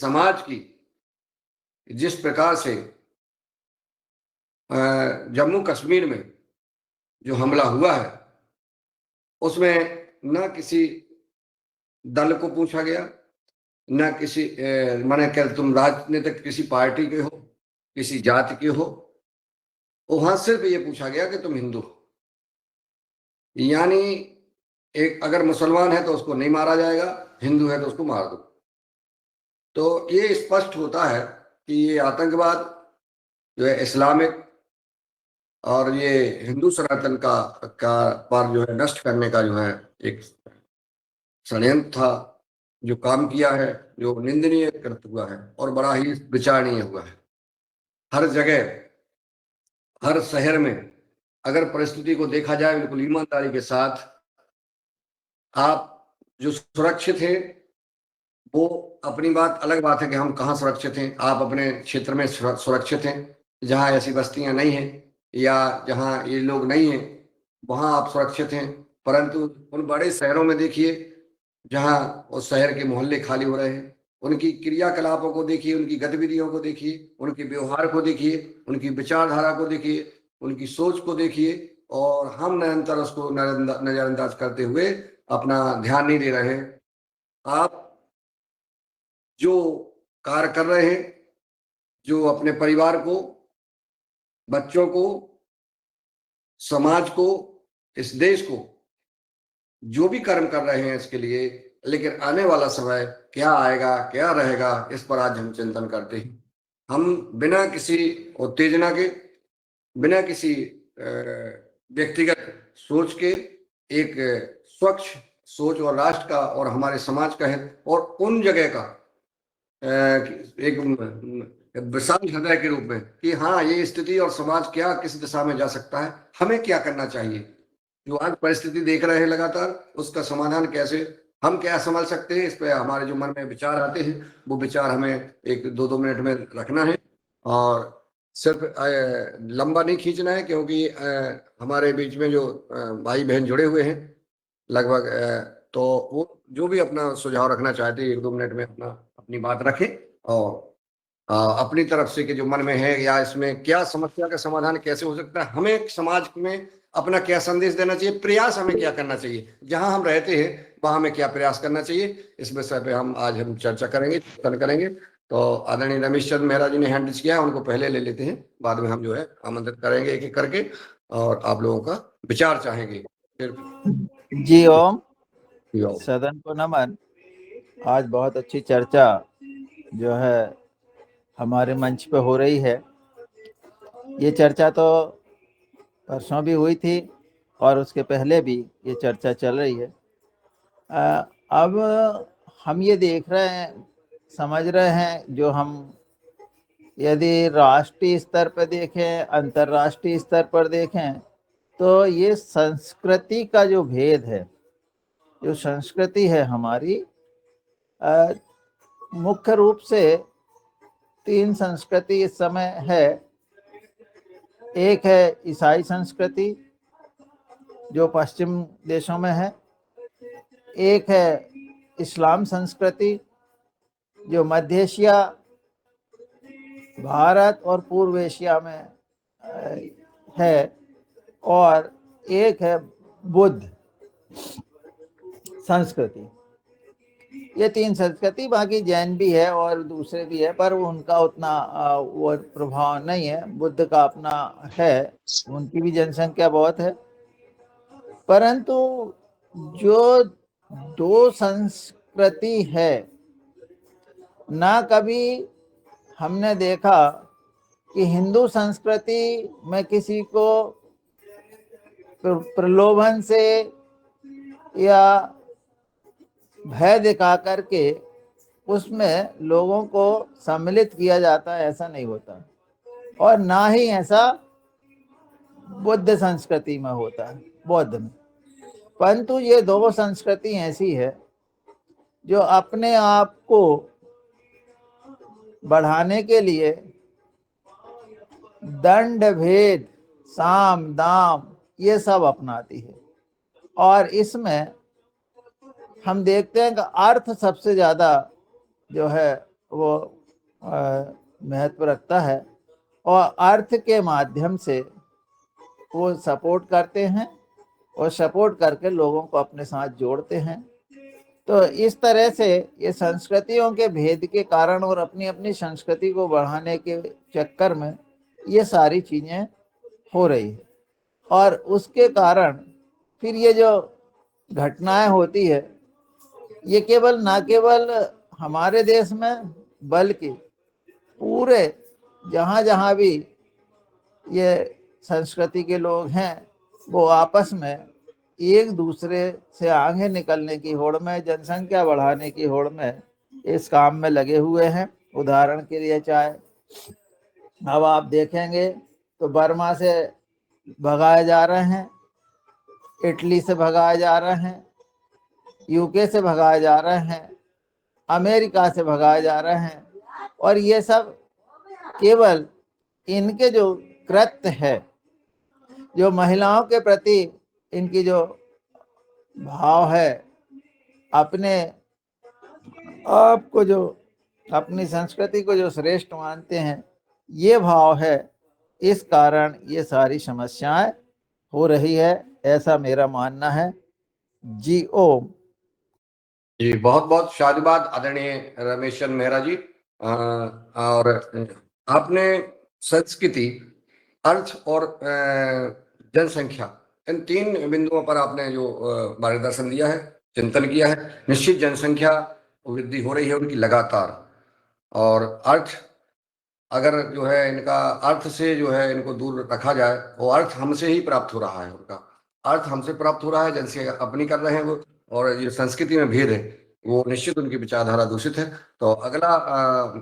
समाज की जिस प्रकार से जम्मू कश्मीर में जो हमला हुआ है, उसमें न किसी दल को पूछा गया, न किसी माने क्या तुम राजनीतिक किसी पार्टी के हो, किसी जाति के हो। वहां सिर्फ ये पूछा गया कि तुम हिंदू हो। यानी एक अगर मुसलमान है तो उसको नहीं मारा जाएगा, हिंदू है तो उसको मार दो। तो ये स्पष्ट होता है कि ये आतंकवाद जो है इस्लामिक और ये हिंदू सनातन का पर जो है नष्ट करने का जो है एक षड्यंत्र था, जो काम किया है, जो निंदनीय कृत्य हुआ है और बड़ा ही विचारणीय हुआ है। हर जगह, हर शहर में अगर परिस्थिति को देखा जाए बिल्कुल ईमानदारी के साथ, आप जो सुरक्षित हैं वो अपनी बात अलग बात है कि हम कहाँ सुरक्षित हैं। आप अपने क्षेत्र में सुरक्षित हैं, जहाँ ऐसी बस्तियां नहीं हैं या जहाँ ये लोग नहीं हैं वहाँ आप सुरक्षित हैं। परंतु उन बड़े शहरों में देखिए जहाँ उस शहर के मोहल्ले खाली हो रहे हैं, उनकी क्रियाकलापों को देखिए, उनकी गतिविधियों को देखिए, उनके व्यवहार को देखिए, उनकी विचारधारा को देखिए, उनकी सोच को देखिए, और हम निरंतर उसको नजरअंदाज करते हुए अपना ध्यान नहीं दे रहे हैं। आप जो कार्य कर रहे हैं, जो अपने परिवार को, बच्चों को, समाज को, इस देश को जो भी कर्म कर रहे हैं इसके लिए, लेकिन आने वाला समय क्या आएगा, क्या रहेगा, इस पर आज हम चिंतन करते हैं। हम बिना किसी उत्तेजना के, बिना किसी व्यक्तिगत सोच के, एक स्वच्छ सोच और राष्ट्र का और हमारे समाज का हित और उन जगह का एक विशाल हृदय के रूप में कि हाँ ये स्थिति और समाज क्या किस दिशा में जा सकता है, हमें क्या करना चाहिए, जो आज परिस्थिति देख रहे हैं लगातार, उसका समाधान कैसे, हम क्या संभल सकते हैं, इस पे हमारे जो मन में विचार आते हैं वो विचार हमें एक दो दो मिनट में रखना है। और सिर्फ लंबा नहीं खींचना है, क्योंकि हमारे बीच में जो भाई बहन जुड़े हुए हैं लगभग, तो वो जो भी अपना सुझाव रखना चाहते हैं एक दो मिनट में अपना अपनी बात रखें, और अपनी तरफ से कि जो मन में है या इसमें क्या समस्या का समाधान कैसे हो सकता है, हमें समाज में अपना क्या संदेश देना चाहिए, प्रयास हमें क्या करना चाहिए, जहां हम रहते हैं वहां हमें क्या प्रयास करना चाहिए, इस विषय पे हम चर्चा करेंगे, चिंतन करेंगे। तो आदरणीय रमेश चंद्र मेहरा जी ने हैंड रेज किया है, उनको पहले ले लेते हैं, बाद में हम जो है आमंत्रित करेंगे एक एक करके और आप लोगों का विचार चाहेंगे फिर। जी ओम, सदन को नमन। आज बहुत अच्छी चर्चा जो है हमारे मंच पे हो रही है। ये चर्चा तो परसों भी हुई थी और उसके पहले भी ये चर्चा चल रही है। अब हम ये देख रहे हैं, समझ रहे हैं, जो हम यदि राष्ट्रीय स्तर पर देखें, अंतर्राष्ट्रीय स्तर पर देखें, तो ये संस्कृति का जो भेद है, जो संस्कृति है हमारी, मुख्य रूप से 3 संस्कृति इस समय है। एक है ईसाई संस्कृति जो पश्चिम देशों में है, एक है इस्लाम संस्कृति जो मध्य एशिया, भारत और पूर्व एशिया में है, और एक है बुद्ध संस्कृति। ये 3 संस्कृति, बाकी जैन भी है और दूसरे भी है, पर उनका उतना वो प्रभाव नहीं है। बुद्ध का अपना है, उनकी भी जनसंख्या बहुत है, परंतु जो 2 संस्कृति है, ना कभी हमने देखा कि हिंदू संस्कृति में किसी को प्रलोभन से या भय दिखा करके उसमें लोगों को सम्मिलित किया जाता है, ऐसा नहीं होता। और ना ही ऐसा बुद्ध संस्कृति में होता है, बौद्ध में। परंतु ये 2 संस्कृति ऐसी है जो अपने आप को बढ़ाने के लिए दंड भेद, साम दाम, ये सब अपनाती है। और इसमें हम देखते हैं कि अर्थ सबसे ज्यादा जो है वो महत्व रखता है, और अर्थ के माध्यम से वो सपोर्ट करते हैं और सपोर्ट करके लोगों को अपने साथ जोड़ते हैं। तो इस तरह से ये संस्कृतियों के भेद के कारण और अपनी अपनी संस्कृति को बढ़ाने के चक्कर में ये सारी चीजें हो रही है, और उसके कारण फिर ये जो घटनाएं होती है, ये केवल ना केवल हमारे देश में बल्कि पूरे जहाँ जहाँ भी ये संस्कृति के लोग हैं, वो आपस में एक दूसरे से आगे निकलने की होड़ में, जनसंख्या बढ़ाने की होड़ में इस काम में लगे हुए हैं। उदाहरण के लिए चाहे अब आप देखेंगे तो बर्मा से भगाए जा रहे हैं, इटली से भगाए जा रहे हैं, यूके से भगाए जा रहे हैं, अमेरिका से भगाए जा रहे हैं, और ये सब केवल इनके जो कृत्य है, जो महिलाओं के प्रति इनकी जो भाव है, अपने आप को जो, अपनी संस्कृति को जो श्रेष्ठ मानते हैं, ये भाव है, इस कारण ये सारी समस्याएं हो रही है, ऐसा मेरा मानना है। जी ओम। जी, बहुत बहुत शादीबाद आदरणीय रमेशन मेहरा जी। और आपने संस्कृति, अर्थ और जनसंख्या, इन 3 बिंदुओं पर आपने जो मार्गदर्शन दिया है, चिंतन किया है। निश्चित जनसंख्या वृद्धि हो रही है उनकी लगातार, और अर्थ अगर जो है इनका अर्थ से जो है इनको दूर रखा जाए, वो अर्थ हमसे ही प्राप्त हो रहा है, उनका अर्थ हमसे प्राप्त हो रहा है, जनसंख्या अपनी कर रहे हैं वो, और ये संस्कृति में भेद है, वो निश्चित उनकी विचारधारा दूषित है। तो अगला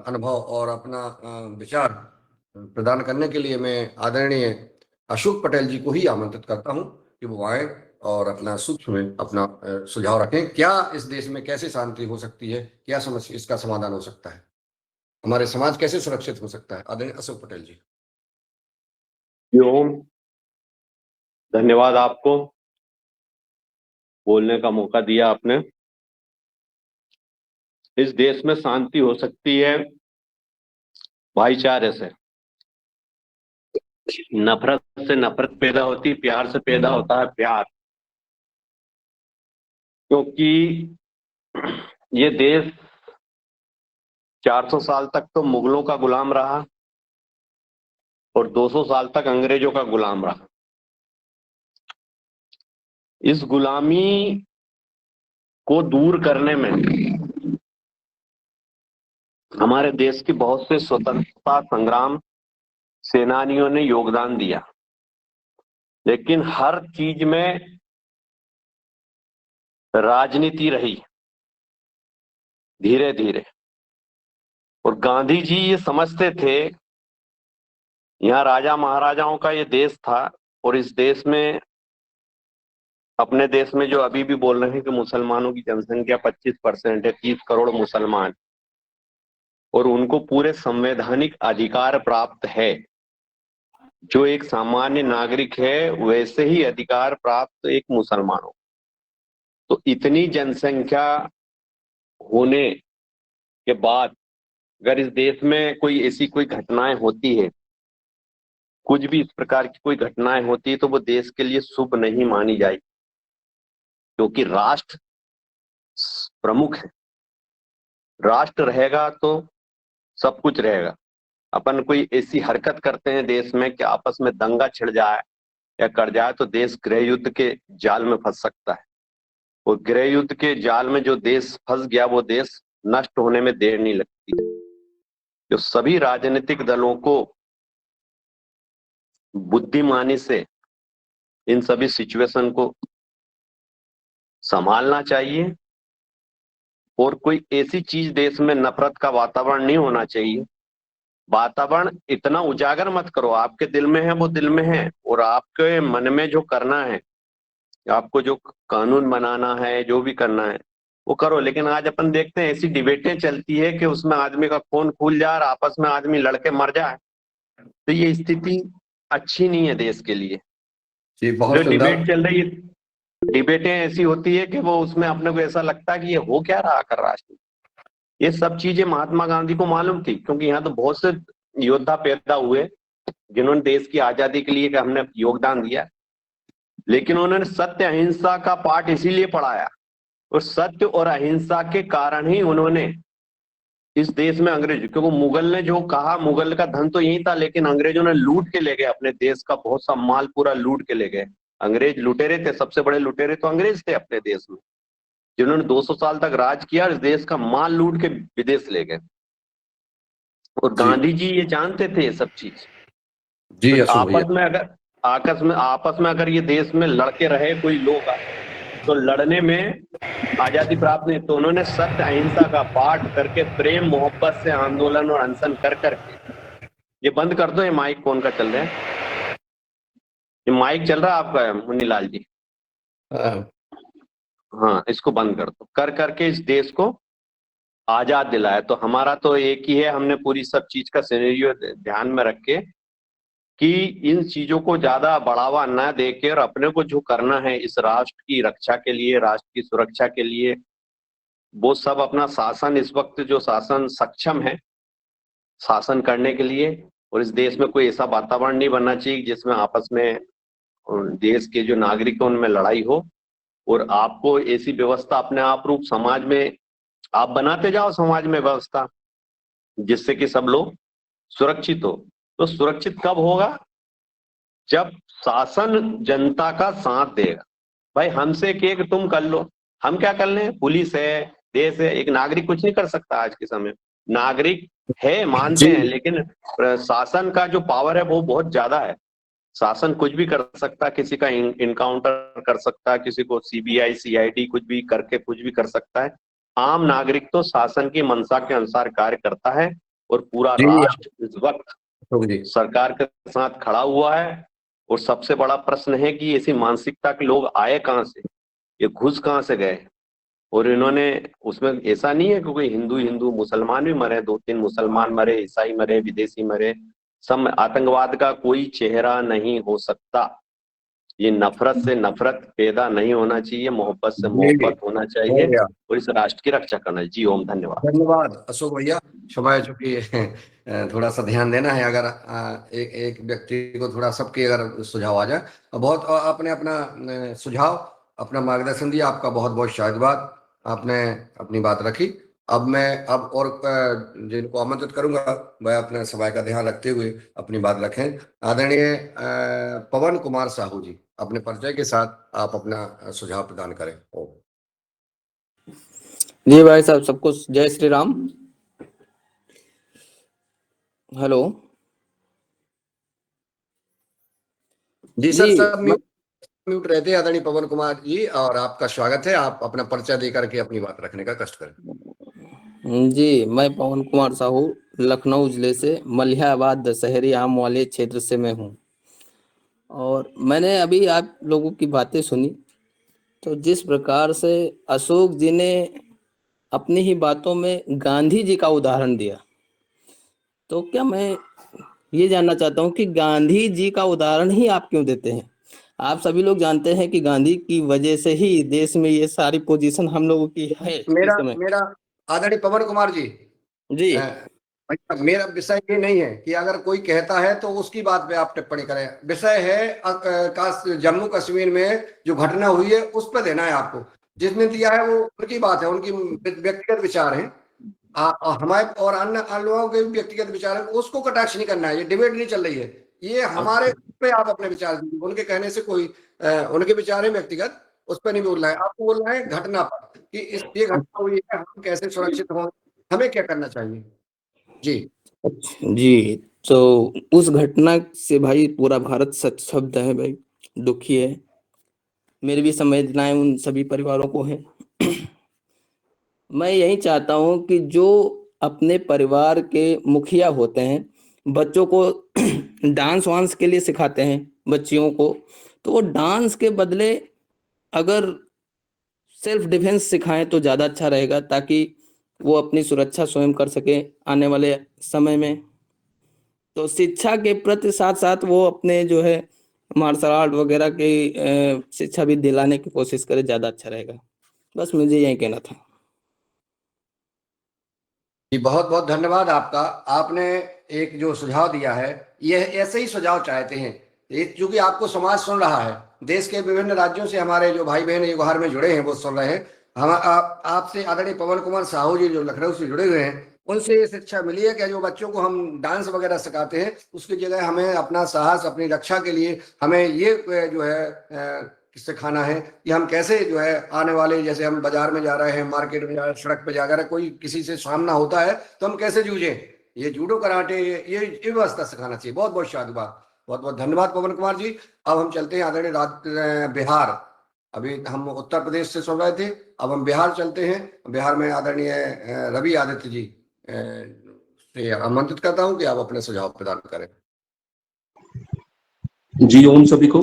अनुभव और अपना विचार प्रदान करने के लिए मैं आदरणीय अशोक पटेल जी को ही आमंत्रित करता हूं कि वो आए और अपना सूक्ष्म में अपना सुझाव रखें। क्या इस देश में कैसे शांति हो सकती है, क्या समस्या, इसका समाधान हो सकता है, हमारे समाज कैसे सुरक्षित हो सकता है? आदरणीय अशोक पटेल जी। ओम, धन्यवाद आपको, बोलने का मौका दिया आपने। इस देश में शांति हो सकती है भाईचारे से। नफरत से नफरत पैदा होती, प्यार से पैदा होता है प्यार। क्योंकि ये देश 400 साल तक तो मुगलों का गुलाम रहा और 200 साल तक अंग्रेजों का गुलाम रहा। इस गुलामी को दूर करने में हमारे देश की बहुत से स्वतंत्रता संग्राम सेनानियों ने योगदान दिया, लेकिन हर चीज में राजनीति रही धीरे धीरे। और गांधी जी ये समझते थे, यहाँ राजा महाराजाओं का ये देश था, और इस देश में, अपने देश में जो अभी भी बोल रहे हैं कि मुसलमानों की जनसंख्या 25% है, 30 करोड़ मुसलमान, और उनको पूरे संवैधानिक अधिकार प्राप्त है। जो एक सामान्य नागरिक है वैसे ही अधिकार प्राप्त एक मुसलमानों। तो इतनी जनसंख्या होने के बाद अगर इस देश में कोई ऐसी कोई घटनाएं होती है, कुछ भी इस प्रकार की कोई घटनाएं होती है, तो वो देश के लिए शुभ नहीं मानी जाएगी, क्योंकि राष्ट्र प्रमुख है। राष्ट्र रहेगा तो सब कुछ रहेगा। अपन कोई ऐसी हरकत करते हैं देश में कि आपस में दंगा छिड़ जाए या कर जाए, तो देश गृह युद्ध के जाल में फंस सकता है। और गृह युद्ध के जाल में जो देश फंस गया, वो देश नष्ट होने में देर नहीं लगती। जो सभी राजनीतिक दलों को बुद्धिमानी से इन सभी सिचुएशन को संभालना चाहिए, और कोई ऐसी चीज देश में नफरत का वातावरण नहीं होना चाहिए। वातावरण इतना उजागर मत करो, आपके दिल में है वो दिल में है, और आपके मन में जो करना है, आपको जो कानून बनाना है, जो भी करना है वो करो। लेकिन आज अपन देखते हैं ऐसी डिबेटें चलती है कि उसमें आदमी का खून खुल जाए और आपस में आदमी लड़के मर जाए। तो ये स्थिति अच्छी नहीं है देश के लिए। जी, बहुत जो सुंदर। डिबेट चल रही है, डिबेटें ऐसी होती है कि वो उसमें अपने को ऐसा लगता है कि ये हो क्या रहा कर राष्ट्र। ये सब चीजें महात्मा गांधी को मालूम थी, क्योंकि यहाँ तो बहुत से योद्धा पैदा हुए जिन्होंने देश की आजादी के लिए हमने योगदान दिया, लेकिन उन्होंने सत्य अहिंसा का पाठ इसीलिए पढ़ाया, और सत्य और अहिंसा के कारण ही उन्होंने इस देश में अंग्रेज, क्योंकि मुगल ने जो कहा, मुगल का धन तो यही था, लेकिन अंग्रेजों ने लूट के ले गए अपने देश का बहुत सा माल, पूरा लूट के ले गए। अंग्रेज लुटेरे थे, सबसे बड़े लुटेरे तो अंग्रेज थे अपने देश में, जिन्होंने 200 साल तक राज किया और इस देश का माल लूट के विदेश ले गए। और गांधी जी ये जानते थे ये सब चीज। जी तो अशोक भैया, आपस में अगर ये देश में लड़के रहे कोई लोग, तो लड़ने में आजादी प्राप्त नहीं, तो उन्होंने सत्य अहिंसा का पाठ करके प्रेम मोहब्बत से आंदोलन और अनशन कर करके। ये बंद कर दो, ये माइक कौन का चल रहा है, ये माइक चल रहा है आपका मुन्नीलाल जी, हाँ इसको बंद कर दो, कर करके इस देश को आजाद दिलाया। तो हमारा तो एक ही है, हमने पूरी सब चीज का सिनेरियो ध्यान में रख के कि इन चीजों को ज्यादा बढ़ावा न देके और अपने को जो करना है इस राष्ट्र की रक्षा के लिए, राष्ट्र की सुरक्षा के लिए, वो सब अपना शासन, इस वक्त जो शासन सक्षम है शासन करने के लिए, और इस देश में कोई ऐसा वातावरण नहीं बनना चाहिए जिसमें आपस में देश के जो नागरिक हैं उनमें लड़ाई हो। और आपको ऐसी व्यवस्था अपने आप रूप समाज में आप बनाते जाओ, समाज में व्यवस्था जिससे कि सब लोग सुरक्षित हो। तो सुरक्षित कब होगा? जब शासन जनता का साथ देगा। भाई हमसे के तुम कर लो, हम क्या कर लें, पुलिस है, देश है, एक नागरिक कुछ नहीं कर सकता आज के समय। नागरिक है मानते हैं, लेकिन शासन का जो पावर है वो बहुत ज्यादा है। शासन कुछ भी कर सकता है, किसी का इनकाउंटर कर सकता है, किसी को सीबीआई सीआईडी कुछ भी करके कुछ भी कर सकता है। आम नागरिक तो शासन की मंशा के अनुसार कार्य करता है, और पूरा राष्ट्र इस वक्त सरकार के साथ खड़ा हुआ है। और सबसे बड़ा प्रश्न है कि ऐसी मानसिकता के लोग आए कहां से, ये घुस कहां से गए? और इन्होंने उसमें ऐसा नहीं है कि कोई हिंदू मुसलमान भी मरे, 2-3 मुसलमान मरे, ईसाई मरे, विदेशी मरे, सब। आतंकवाद का कोई चेहरा नहीं हो सकता। ये नफरत से नफरत पैदा नहीं होना चाहिए, मोहब्बत से मोहब्बत होना चाहिए, और इस राष्ट्र की रक्षा करना चाहिए। जी ओम, धन्यवाद। धन्यवाद अशोक भैया। क्षमा है, चूंकि थोड़ा सा ध्यान देना है, अगर एक व्यक्ति को थोड़ा सबके अगर सुझाव आ जाए, बहुत आपने अपना सुझाव, अपना मार्गदर्शन दिया, आपका बहुत बहुत शायदबाद, आपने अपनी बात रखी। अब और जिनको आमंत्रित करूंगा वह अपने सभा का ध्यान रखते हुए अपनी बात रखें। आदरणीय पवन कुमार साहू जी, अपने परिचय के साथ आप अपना सुझाव प्रदान करें। जी भाई साहब, सबको जय श्री राम। हेलो जी सर, सब म्यूट रहते हैं आदरणीय पवन कुमार जी, और आपका स्वागत है। आप अपना परिचय देकर के अपनी बात रखने का कष्ट करें। जी, मैं पवन कुमार साहू लखनऊ जिले से मलिहाबाद दशहरी आम वाले क्षेत्र से मैं हूँ। और मैंने अभी आप लोगों की बातें सुनी, तो जिस प्रकार से अशोक जी ने अपनी ही बातों में गांधी जी का उदाहरण दिया, तो क्या मैं ये जानना चाहता हूँ कि गांधी जी का उदाहरण ही आप क्यों देते हैं? आप सभी लोग जानते हैं कि गांधी की वजह से ही देश में ये सारी पोजीशन हम लोगों की है इस समय। मेरा आदरणीय पवन कुमार जी, मेरा विषय ये नहीं है कि अगर कोई कहता है तो उसकी बात पे आप टिप्पणी करें। विषय है जम्मू कश्मीर में जो घटना हुई है उस पर देना है आपको। जिसने दिया है वो उनकी बात है, उनकी व्यक्तिगत विचार है। हमारे और अन्य लोगों के व्यक्तिगत विचार है, उसको कटाक्ष नहीं करना है। ये डिबेट नहीं चल रही है, ये हमारे पे आप अपने विचार दीजिए। उनके कहने से कोई उनके विचार है व्यक्तिगत, उस पर नहीं बोलना है। आपको बोलना है घटना पर कि ये घटना हुई है, हम कैसे सुरक्षित हों, हमें क्या करना चाहिए। जी, तो उस घटना से भाई पूरा भारत शब्द है भाई, दुखी है। मेरी भी संवेदनाएं उन सभी परिवारों को है। मैं यही चाहता हूं कि जो अपने परिवार के मुखिया होते हैं, बच्चों को डांस वांस के लिए सिखाते हैं बच्चियों को, तो वो डांस के बदले अगर सेल्फ डिफेंस सिखाएं तो ज़्यादा अच्छा रहेगा, ताकि वो अपनी सुरक्षा स्वयं कर सके आने वाले समय में। तो शिक्षा के प्रति साथ साथ वो अपने जो है मार्शल आर्ट वगैरह की शिक्षा भी दिलाने की कोशिश करे, ज़्यादा अच्छा रहेगा। बस मुझे यही कहना था। जी, बहुत बहुत धन्यवाद आपका। आपने एक जो सुझाव दिया है, यह ऐसे ही सुझाव चाहते हैं। क्योंकि आपको समाज सुन रहा है, देश के विभिन्न राज्यों से हमारे जो भाई बहन युगहर में जुड़े हैं वो सुन रहे हैं। हम आपसे आदरणीय पवन कुमार साहू जी जो लखनऊ से जुड़े हुए हैं, उनसे ये शिक्षा मिली है कि जो बच्चों को हम डांस वगैरह सिखाते हैं, उसकी जगह हमें अपना साहस, अपनी रक्षा के लिए हमें ये जो है सिखाना है कि हम कैसे जो है आने वाले, जैसे हम बाजार में जा रहे हैं, मार्केट में जा रहे हैं, सड़क पे जाकर कोई किसी से सामना होता है तो हम कैसे जूझें। ये जूडो कराटे ये व्यवस्था सिखाना चाहिए। बहुत बहुत शादुबाद, बहुत बहुत धन्यवाद पवन कुमार जी। अब हम चलते हैं आदरणीय बिहार। अभी हम उत्तर प्रदेश से सुन रहे थे, अब हम बिहार चलते हैं। बिहार में आदरणीय रवि आदित्य जी से आमंत्रित करता हूं कि आप अपने सुझाव प्रदान करें। जी ओम सभी को।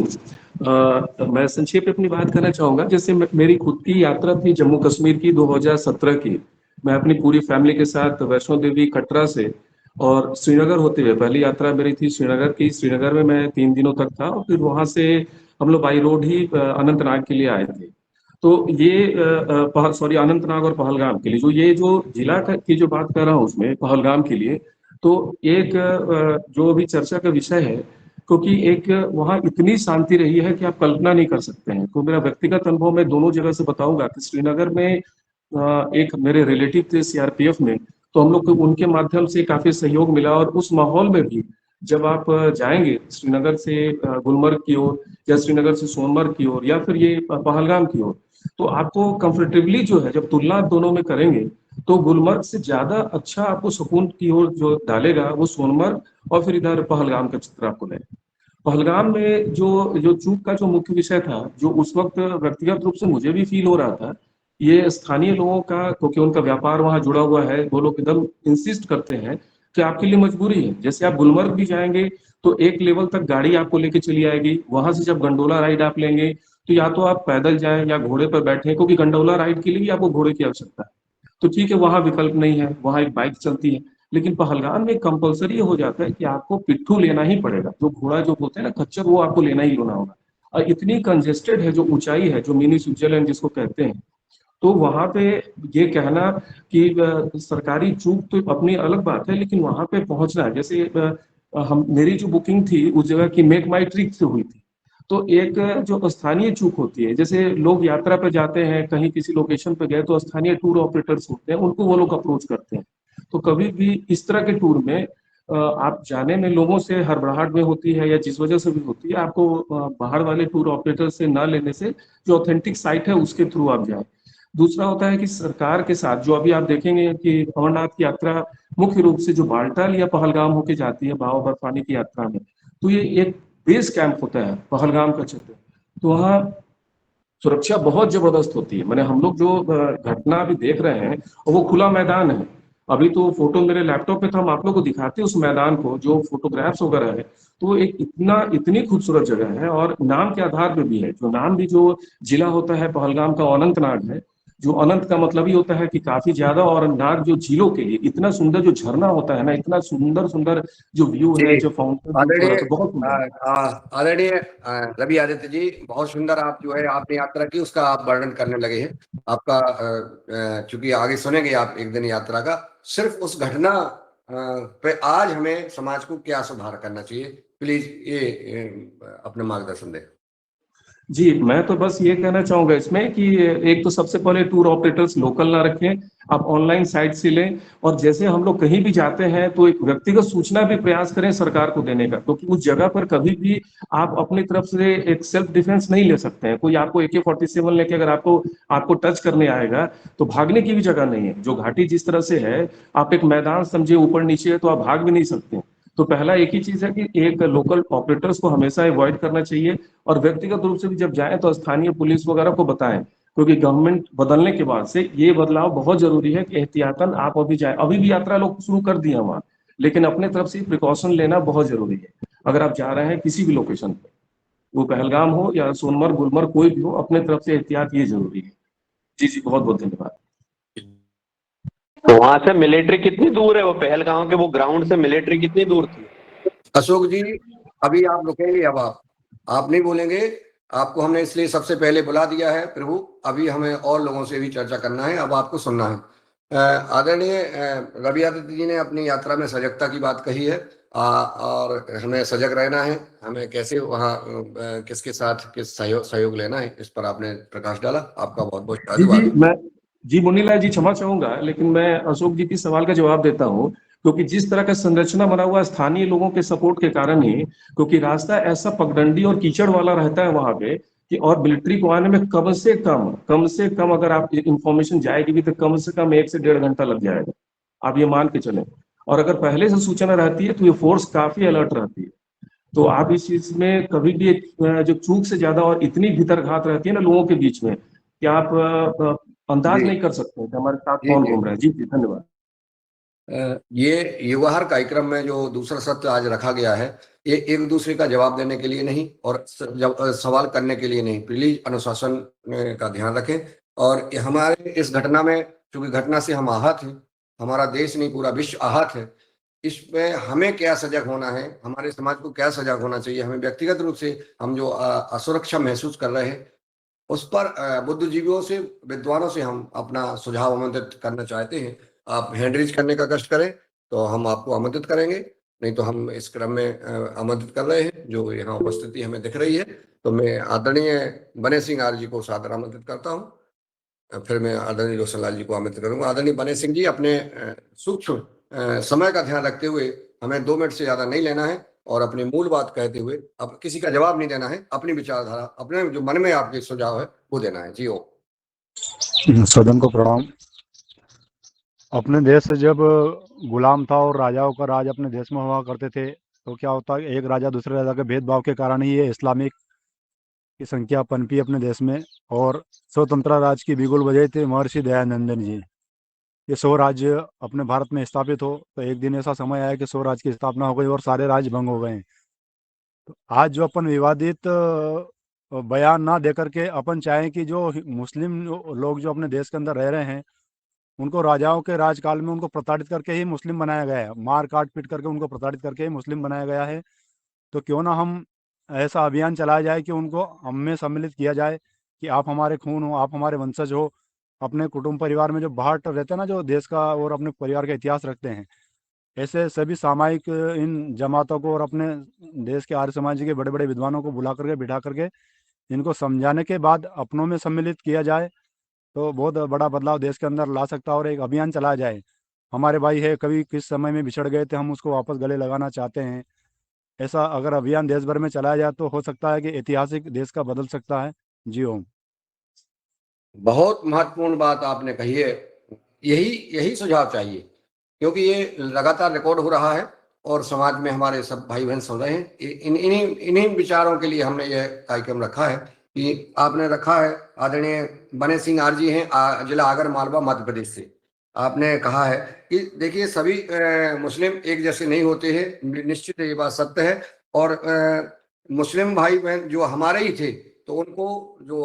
मैं संक्षेप में अपनी बात करना चाहूंगा। जैसे मेरी खुद की यात्रा थी जम्मू कश्मीर की 2017 की। मैं अपनी पूरी फैमिली के साथ वैष्णो देवी कटरा से और श्रीनगर होते हुए, पहली यात्रा मेरी थी श्रीनगर की। श्रीनगर में मैं 3 दिनों तक था और फिर वहां से हम लोग बाई रोड ही अनंतनाग के लिए आए थे। तो ये अनंतनाग और पहलगाम के लिए जो जिला की जो बात कर रहा हूँ उसमें पहलगाम के लिए, तो एक जो अभी चर्चा का विषय है, क्योंकि एक वहाँ इतनी शांति रही है कि आप कल्पना नहीं कर सकते हैं। तो मेरा व्यक्तिगत अनुभव मैं दोनों जगह से बताऊंगा कि श्रीनगर में एक मेरे रिलेटिव थे सीआरपीएफ में, तो हम लोग को उनके माध्यम से काफी सहयोग मिला। और उस माहौल में भी जब आप जाएंगे श्रीनगर से गुलमर्ग की ओर या श्रीनगर से सोनमर्ग की ओर या फिर ये पहलगाम की ओर, तो आपको कंफर्टेबली जो है, जब तुलना दोनों में करेंगे तो गुलमर्ग से ज्यादा अच्छा आपको सुकून की ओर जो डालेगा वो सोनमर्ग और फिर इधर पहलगाम का चित्र आपको लगेगा। पहलगाम में जो जो चूक का जो मुख्य विषय था, जो उस वक्त व्यक्तिगत रूप से मुझे भी फील हो रहा था, ये स्थानीय लोगों का, क्योंकि उनका व्यापार वहां जुड़ा हुआ है, वो लोग एकदम इंसिस्ट करते हैं कि आपके लिए मजबूरी है। जैसे आप गुलमर्ग भी जाएंगे तो एक लेवल तक गाड़ी आपको लेके चली आएगी, वहां से जब गंडोला राइड आप लेंगे तो या तो आप पैदल जाएं या घोड़े पर बैठे, क्योंकि गंडोला राइड के लिए भी आपको घोड़े की आवश्यकता है। तो ठीक है, वहां विकल्प नहीं है, वहां एक बाइक चलती है। लेकिन पहलगाम में कंपलसरी हो जाता है कि आपको पिट्ठू लेना ही पड़ेगा, जो घोड़ा जो बोलते हैं ना खच्चर, वो आपको लेना ही लेना होगा। और इतनी कंजेस्टेड है जो ऊंचाई है, जो मिनी स्विट्जरलैंड जिसको कहते हैं, तो वहां पे ये कहना कि सरकारी चूक तो अपनी अलग बात है, लेकिन वहां पे पहुंचना, जैसे हम मेरी जो बुकिंग थी उस जगह की मेक माई ट्रिप से हुई थी। तो एक जो स्थानीय चूक होती है, जैसे लोग यात्रा पर जाते हैं, कहीं किसी लोकेशन पे गए तो स्थानीय टूर ऑपरेटर्स होते हैं, उनको वो लोग अप्रोच करते हैं। तो कभी भी इस तरह के टूर में आप जाने में लोगों से हड़बड़ाहट में होती है या जिस वजह से भी होती है, आपको बाहर वाले टूर ऑपरेटर से ना लेने से जो ऑथेंटिक साइट है उसके थ्रू आप जाए। दूसरा होता है कि सरकार के साथ जो अभी आप देखेंगे कि अमरनाथ की यात्रा मुख्य रूप से जो बालटाल या पहलगाम होके जाती है बाबा बर्फानी की यात्रा में, तो ये एक बेस कैंप होता है पहलगाम का क्षेत्र। तो वहाँ सुरक्षा बहुत जबरदस्त होती है। मैंने हम लोग जो घटना अभी देख रहे हैं वो खुला मैदान है। अभी तो फोटो मेरे लैपटॉप पे था, हम आप लोग को दिखाते हैं उस मैदान को, जो फोटोग्राफ्स वगैरह है। तो एक इतनी खूबसूरत जगह है और नाम के आधार पे भी है। जो नाम भी जो जिला होता है पहलगाम का अनंतनाग है, जो अनंत का मतलब ही होता है कि काफी ज्यादा, और नाग जो झीलों के लिए इतना सुंदर जो झरना होता है ना, इतना सुंदर सुंदर जो व्यू है, जी, जो फाउंटेन आदरणीय तो बहुत सुंदर। आदरणीय रवि आदित्य जी, बहुत सुंदर आप जो है आपने यात्रा की उसका आप वर्णन करने लगे हैं। आपका चूंकि आगे सुनेंगे आप एक दिन यात्रा का, सिर्फ उस घटना पे आज हमें समाज को क्या सुधार करना चाहिए, प्लीज ये अपने मार्गदर्शन दें। जी, मैं तो बस ये कहना चाहूंगा इसमें कि एक तो सबसे पहले टूर ऑपरेटर्स लोकल ना रखें, आप ऑनलाइन साइट से लें। और जैसे हम लोग कहीं भी जाते हैं तो एक व्यक्तिगत सूचना भी प्रयास करें सरकार को देने का, क्योंकि उस जगह पर कभी भी आप अपनी तरफ से एक सेल्फ डिफेंस नहीं ले सकते हैं। कोई आपको AK-47 लेके अगर आपको आपको टच करने आएगा तो भागने की भी जगह नहीं है। जो घाटी जिस तरह से है, आप एक मैदान समझे ऊपर नीचे है तो आप भाग भी नहीं सकते। तो पहला एक ही चीज है कि एक लोकल ऑपरेटर्स को हमेशा अवॉइड करना चाहिए। और व्यक्तिगत रूप से भी जब जाएं तो स्थानीय पुलिस वगैरह को बताएं, क्योंकि गवर्नमेंट बदलने के बाद से ये बदलाव बहुत जरूरी है कि एहतियातन आप अभी जाए। अभी भी यात्रा लोग शुरू कर दिए वहां, लेकिन अपने तरफ से प्रिकॉशन लेना बहुत जरूरी है। अगर आप जा रहे हैं किसी भी लोकेशन पे, वो पहलगाम हो या सोनमर्ग गुलमर्ग कोई भी हो, अपने तरफ से एहतियात ये जरूरी है। जी जी, बहुत बहुत धन्यवाद। तो वहां से मिलिट्री कितनी दूर है? वो पहलगांव के वो ग्राउंड से मिलिट्री कितनी दूर थी? अशोक जी, अभी आप रुकेंगे, अब आप नहीं बोलेंगे। आपको हमने इसलिए सबसे पहले बुला दिया है प्रभु, अभी हमें और लोगों से भी चर्चा करना है, अब आपको सुनना है। आदरणीय रवि आदित्य जी ने अपनी यात्रा में सजगता की बात कही है, और हमें सजग रहना है, हमें कैसे वहाँ किसके साथ किस सहयोग लेना है, इस पर आपने प्रकाश डाला। आपका बहुत बहुत धन्यवाद। जी मुनीलाल जी, क्षमा चाहूंगा, लेकिन मैं अशोक जी की सवाल का जवाब देता हूँ। क्योंकि जिस तरह का संरचना बना हुआ है स्थानीय लोगों के सपोर्ट के कारण ही, क्योंकि रास्ता ऐसा पगडंडी और कीचड़ वाला रहता है वहां पे कि, और मिलिट्री को आने में कम से कम अगर आप इंफॉर्मेशन जाएगी भी तो कम से कम 1 से 1.5 घंटा लग जाएगा, आप ये मान के चलें। और अगर पहले से सूचना रहती है तो ये फोर्स काफी अलर्ट रहती है। तो आप इस चीज में कभी भी जो चूक से ज्यादा और इतनी भीतरघात रहती है ना लोगों के बीच में, कि आप अंदाज जी नहीं कर सकते कि हमारे साथ जी कौन जी। घूम रहा है। जी जी, धन्यवाद। ये युवाहार कार्यक्रम में जो दूसरा सत्र आज रखा गया है, ये एक दूसरे का जवाब देने के लिए नहीं और सवाल करने के लिए नहीं, प्लीज अनुशासन का ध्यान रखें। और हमारे इस घटना में, चूंकि घटना से हम आहत हैं, हमारा देश नहीं पूरा विश्व आहत है, इसमें हमें क्या सजग होना है, हमारे समाज को क्या सजग होना चाहिए, हमें व्यक्तिगत रूप से हम जो असुरक्षा महसूस कर रहे हैं उस पर बुद्धिजीवियों से, विद्वानों से हम अपना सुझाव आमंत्रित करना चाहते हैं। आप हैंड रेज करने का कष्ट करें तो हम आपको आमंत्रित करेंगे, नहीं तो हम इस क्रम में आमंत्रित कर रहे हैं जो यहाँ उपस्थिति हमें दिख रही है। तो मैं आदरणीय बने सिंह आर्य जी को सादर आमंत्रित करता हूँ, फिर मैं आदरणीय रोशनलाल जी को आमंत्रित करूंगा। आदरणीय बने सिंह जी, अपने सूक्ष्म समय का ध्यान रखते हुए हमें 2 मिनट से ज्यादा नहीं लेना है और अपनी मूल बात कहते हुए, अब किसी का जवाब नहीं देना है, अपनी विचारधारा, अपने जो मन में आपके सुझाव है वो देना है। जी। सदन को प्रणाम। अपने देश से जब गुलाम था और राजाओं का राज अपने देश में हुआ करते थे, तो क्या होता है, एक राजा दूसरे राजा के भेदभाव के कारण ही ये इस्लामिक की संख्या पनपी अपने देश में, और स्वतंत्र राज्य की बिगुल बजाई थे महर्षि दयानंदन जी। ये 100 राज्य अपने भारत में स्थापित हो, तो एक दिन ऐसा समय आया कि 100 राज्य की स्थापना हो गई और सारे राज्य भंग हो गए। तो आज जो अपन विवादित बयान ना दे करके अपन चाहें कि जो मुस्लिम लोग जो अपने देश के अंदर रह रहे हैं, उनको राजाओं के राजकाल में उनको प्रताड़ित करके ही मुस्लिम बनाया गया है, मार काट पीट करके उनको प्रताड़ित करके ही मुस्लिम बनाया गया है। तो क्यों ना हम ऐसा अभियान चलाया जाए कि उनको हम में सम्मिलित किया जाए कि आप हमारे खून हो, आप हमारे वंशज हो। अपने कुटुंब परिवार में जो बाहर रहते हैं ना, जो देश का और अपने परिवार का इतिहास रखते हैं, ऐसे सभी सामायिक इन जमातों को और अपने देश के आर्य समाज के बड़े बड़े विद्वानों को बुला करके बिठा करके इनको समझाने के बाद अपनों में सम्मिलित किया जाए तो बहुत बड़ा बदलाव देश के अंदर ला सकता है। और एक अभियान चलाया जाए, हमारे भाई है, कभी किस समय में बिछड़ गए थे, हम उसको वापस गले लगाना चाहते हैं। ऐसा अगर अभियान देश भर में चलाया जाए तो हो सकता है कि ऐतिहासिक देश का बदल सकता है। जी ओम। बहुत महत्वपूर्ण बात आपने कही है, यही यही सुझाव चाहिए, क्योंकि ये लगातार रिकॉर्ड हो रहा है और समाज में हमारे सब भाई बहन सुन रहे हैं। इन्हीं विचारों के लिए हमने यह कार्यक्रम रखा है कि आपने रखा है। आदरणीय बने सिंह आर्य जी हैं, जिला आगर मालवा मध्य प्रदेश से। आपने कहा है कि देखिए सभी मुस्लिम एक जैसे नहीं होते हैं, निश्चित ये बात सत्य है। और मुस्लिम भाई बहन जो हमारे ही थे, तो उनको जो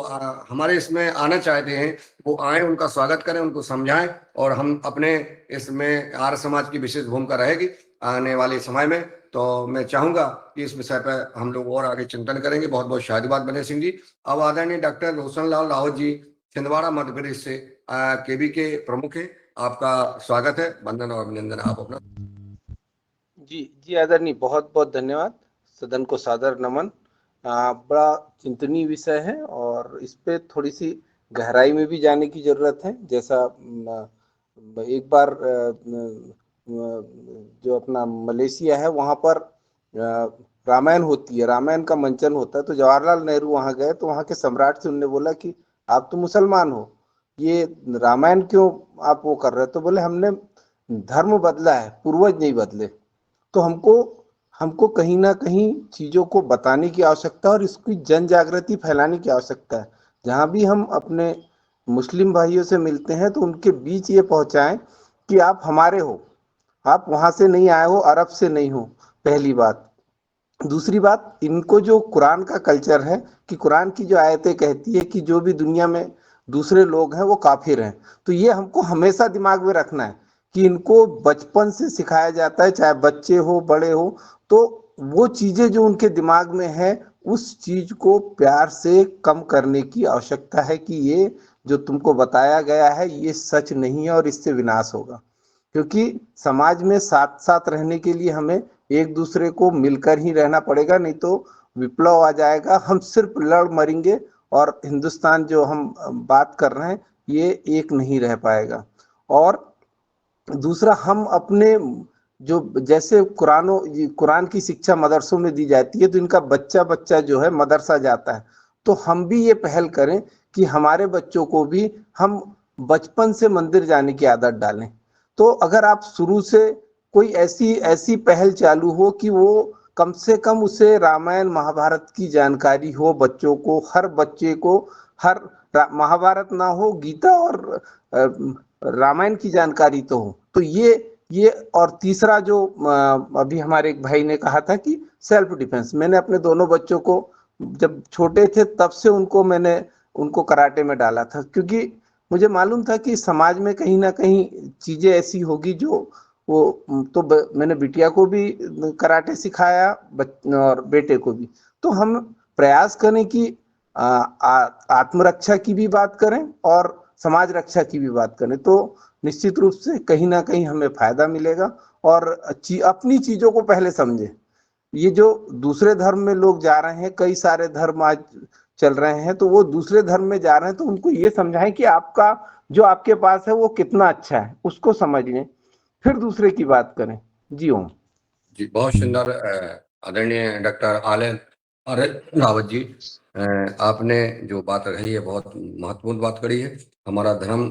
हमारे इसमें आना चाहते हैं वो आए, उनका स्वागत करें, उनको समझाएं, और हम अपने इसमें आर्य समाज की विशेष भूमिका रहेगी आने वाले समय में। तो मैं चाहूंगा कि इस विषय पर हम लोग और आगे चिंतन करेंगे। बहुत बहुत शादिबाद बने सिंह जी। अब आदरणीय डॉक्टर रोशनलाल रावत जी, छिंदवाड़ा मध्य प्रदेश से केबी के प्रमुख है, आपका स्वागत है, वंदन और अभिनंदन। आप अपना। जी जी आदरणीय, बहुत बहुत धन्यवाद। सदन को सादर नमन। बड़ा चिंतनीय विषय है और इस पे थोड़ी सी गहराई में भी जाने की जरूरत है। जैसा एक बार जो अपना मलेशिया है वहां पर रामायण होती है, रामायण का मंचन होता है। तो जवाहरलाल नेहरू वहां गए तो वहां के सम्राट से उन्होंने बोला कि आप तो मुसलमान हो, ये रामायण क्यों आप वो कर रहे हो? तो बोले हमने धर्म बदला है, पूर्वज नहीं बदले। तो हमको कहीं ना कहीं चीजों को बताने की आवश्यकता है और इसकी जन जागृति फैलाने की आवश्यकता है। जहां भी हम अपने मुस्लिम भाइयों से मिलते हैं तो उनके बीच ये पहुंचाएं कि आप हमारे हो, आप वहां से नहीं आए हो, अरब से नहीं हो, पहली बात। दूसरी बात, इनको जो कुरान का कल्चर है कि कुरान की जो आयतें कहती है कि जो भी दुनिया में दूसरे लोग हैं वो काफिर हैं, तो ये हमको हमेशा दिमाग में रखना है कि इनको बचपन से सिखाया जाता है, चाहे बच्चे हो बड़े हो, तो वो चीजें जो उनके दिमाग में है उस चीज को प्यार से कम करने की आवश्यकता है कि ये जो तुमको बताया गया है ये सच नहीं है और इससे विनाश होगा। क्योंकि समाज में साथ साथ रहने के लिए हमें एक दूसरे को मिलकर ही रहना पड़ेगा, नहीं तो विप्लव आ जाएगा, हम सिर्फ लड़ मरेंगे और हिंदुस्तान जो हम बात कर रहे हैं ये एक नहीं रह पाएगा। और दूसरा, हम अपने जो जैसे कुरान की शिक्षा मदरसों में दी जाती है, तो इनका बच्चा बच्चा जो है मदरसा जाता है, तो हम भी ये पहल करें कि हमारे बच्चों को भी हम बचपन से मंदिर जाने की आदत डालें। तो अगर आप शुरू से कोई ऐसी ऐसी पहल चालू हो कि वो कम से कम उसे रामायण महाभारत की जानकारी हो बच्चों को, हर बच्चे को, हर महाभारत ना हो, गीता और रामायण की जानकारी तो हो। तो ये और तीसरा जो अभी हमारे एक भाई ने कहा था कि सेल्फ डिफेंस, मैंने अपने दोनों बच्चों को जब छोटे थे तब से मैंने उनको कराटे में डाला था, क्योंकि मुझे मालूम था कि समाज में कहीं ना कहीं चीजें ऐसी होगी जो वो तो मैंने बिटिया को भी कराटे सिखाया और बेटे को भी। तो हम प्रयास करें कि आत्मरक्षा की भी बात करें और समाज रक्षा की भी बात करें, तो निश्चित रूप से कहीं ना कहीं हमें फायदा मिलेगा। और अपनी चीजों को पहले समझे। ये जो दूसरे धर्म में लोग जा रहे हैं, कई सारे धर्म आज चल रहे हैं, तो वो दूसरे धर्म में जा रहे हैं, तो उनको ये समझाएं कि आपका जो आपके पास है वो कितना अच्छा है, उसको समझ लें, फिर दूसरे की बात करें। जी ओम। जी बहुत सुंदर आदरणीय डॉक्टर आलन रावत जी, आपने जो बात कही है बहुत महत्वपूर्ण बात करी है। हमारा धर्म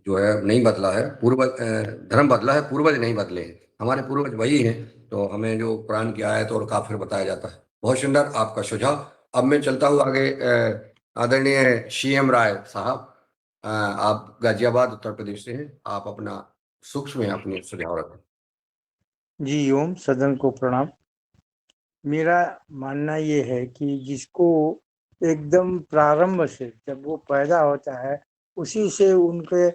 जो है नहीं बदला है, धर्म बदला है, पूर्वज नहीं बदले हैं, हमारे पूर्वज वही हैं। तो हमें जो कुरान की आयत और काफिर बताया जाता है। बहुत सुंदर आपका सुझाव। अब मैं चलता हूँ आगे। आदरणीय CM राय साहब, आप गाजियाबाद उत्तर प्रदेश से हैं, आप अपना सूक्ष्म में अपनी सुझाव रखें। जी ओम, सदन को प्रणाम। मेरा मानना ये है कि जिसको एकदम प्रारंभ से जब वो पैदा होता है उसी से उनके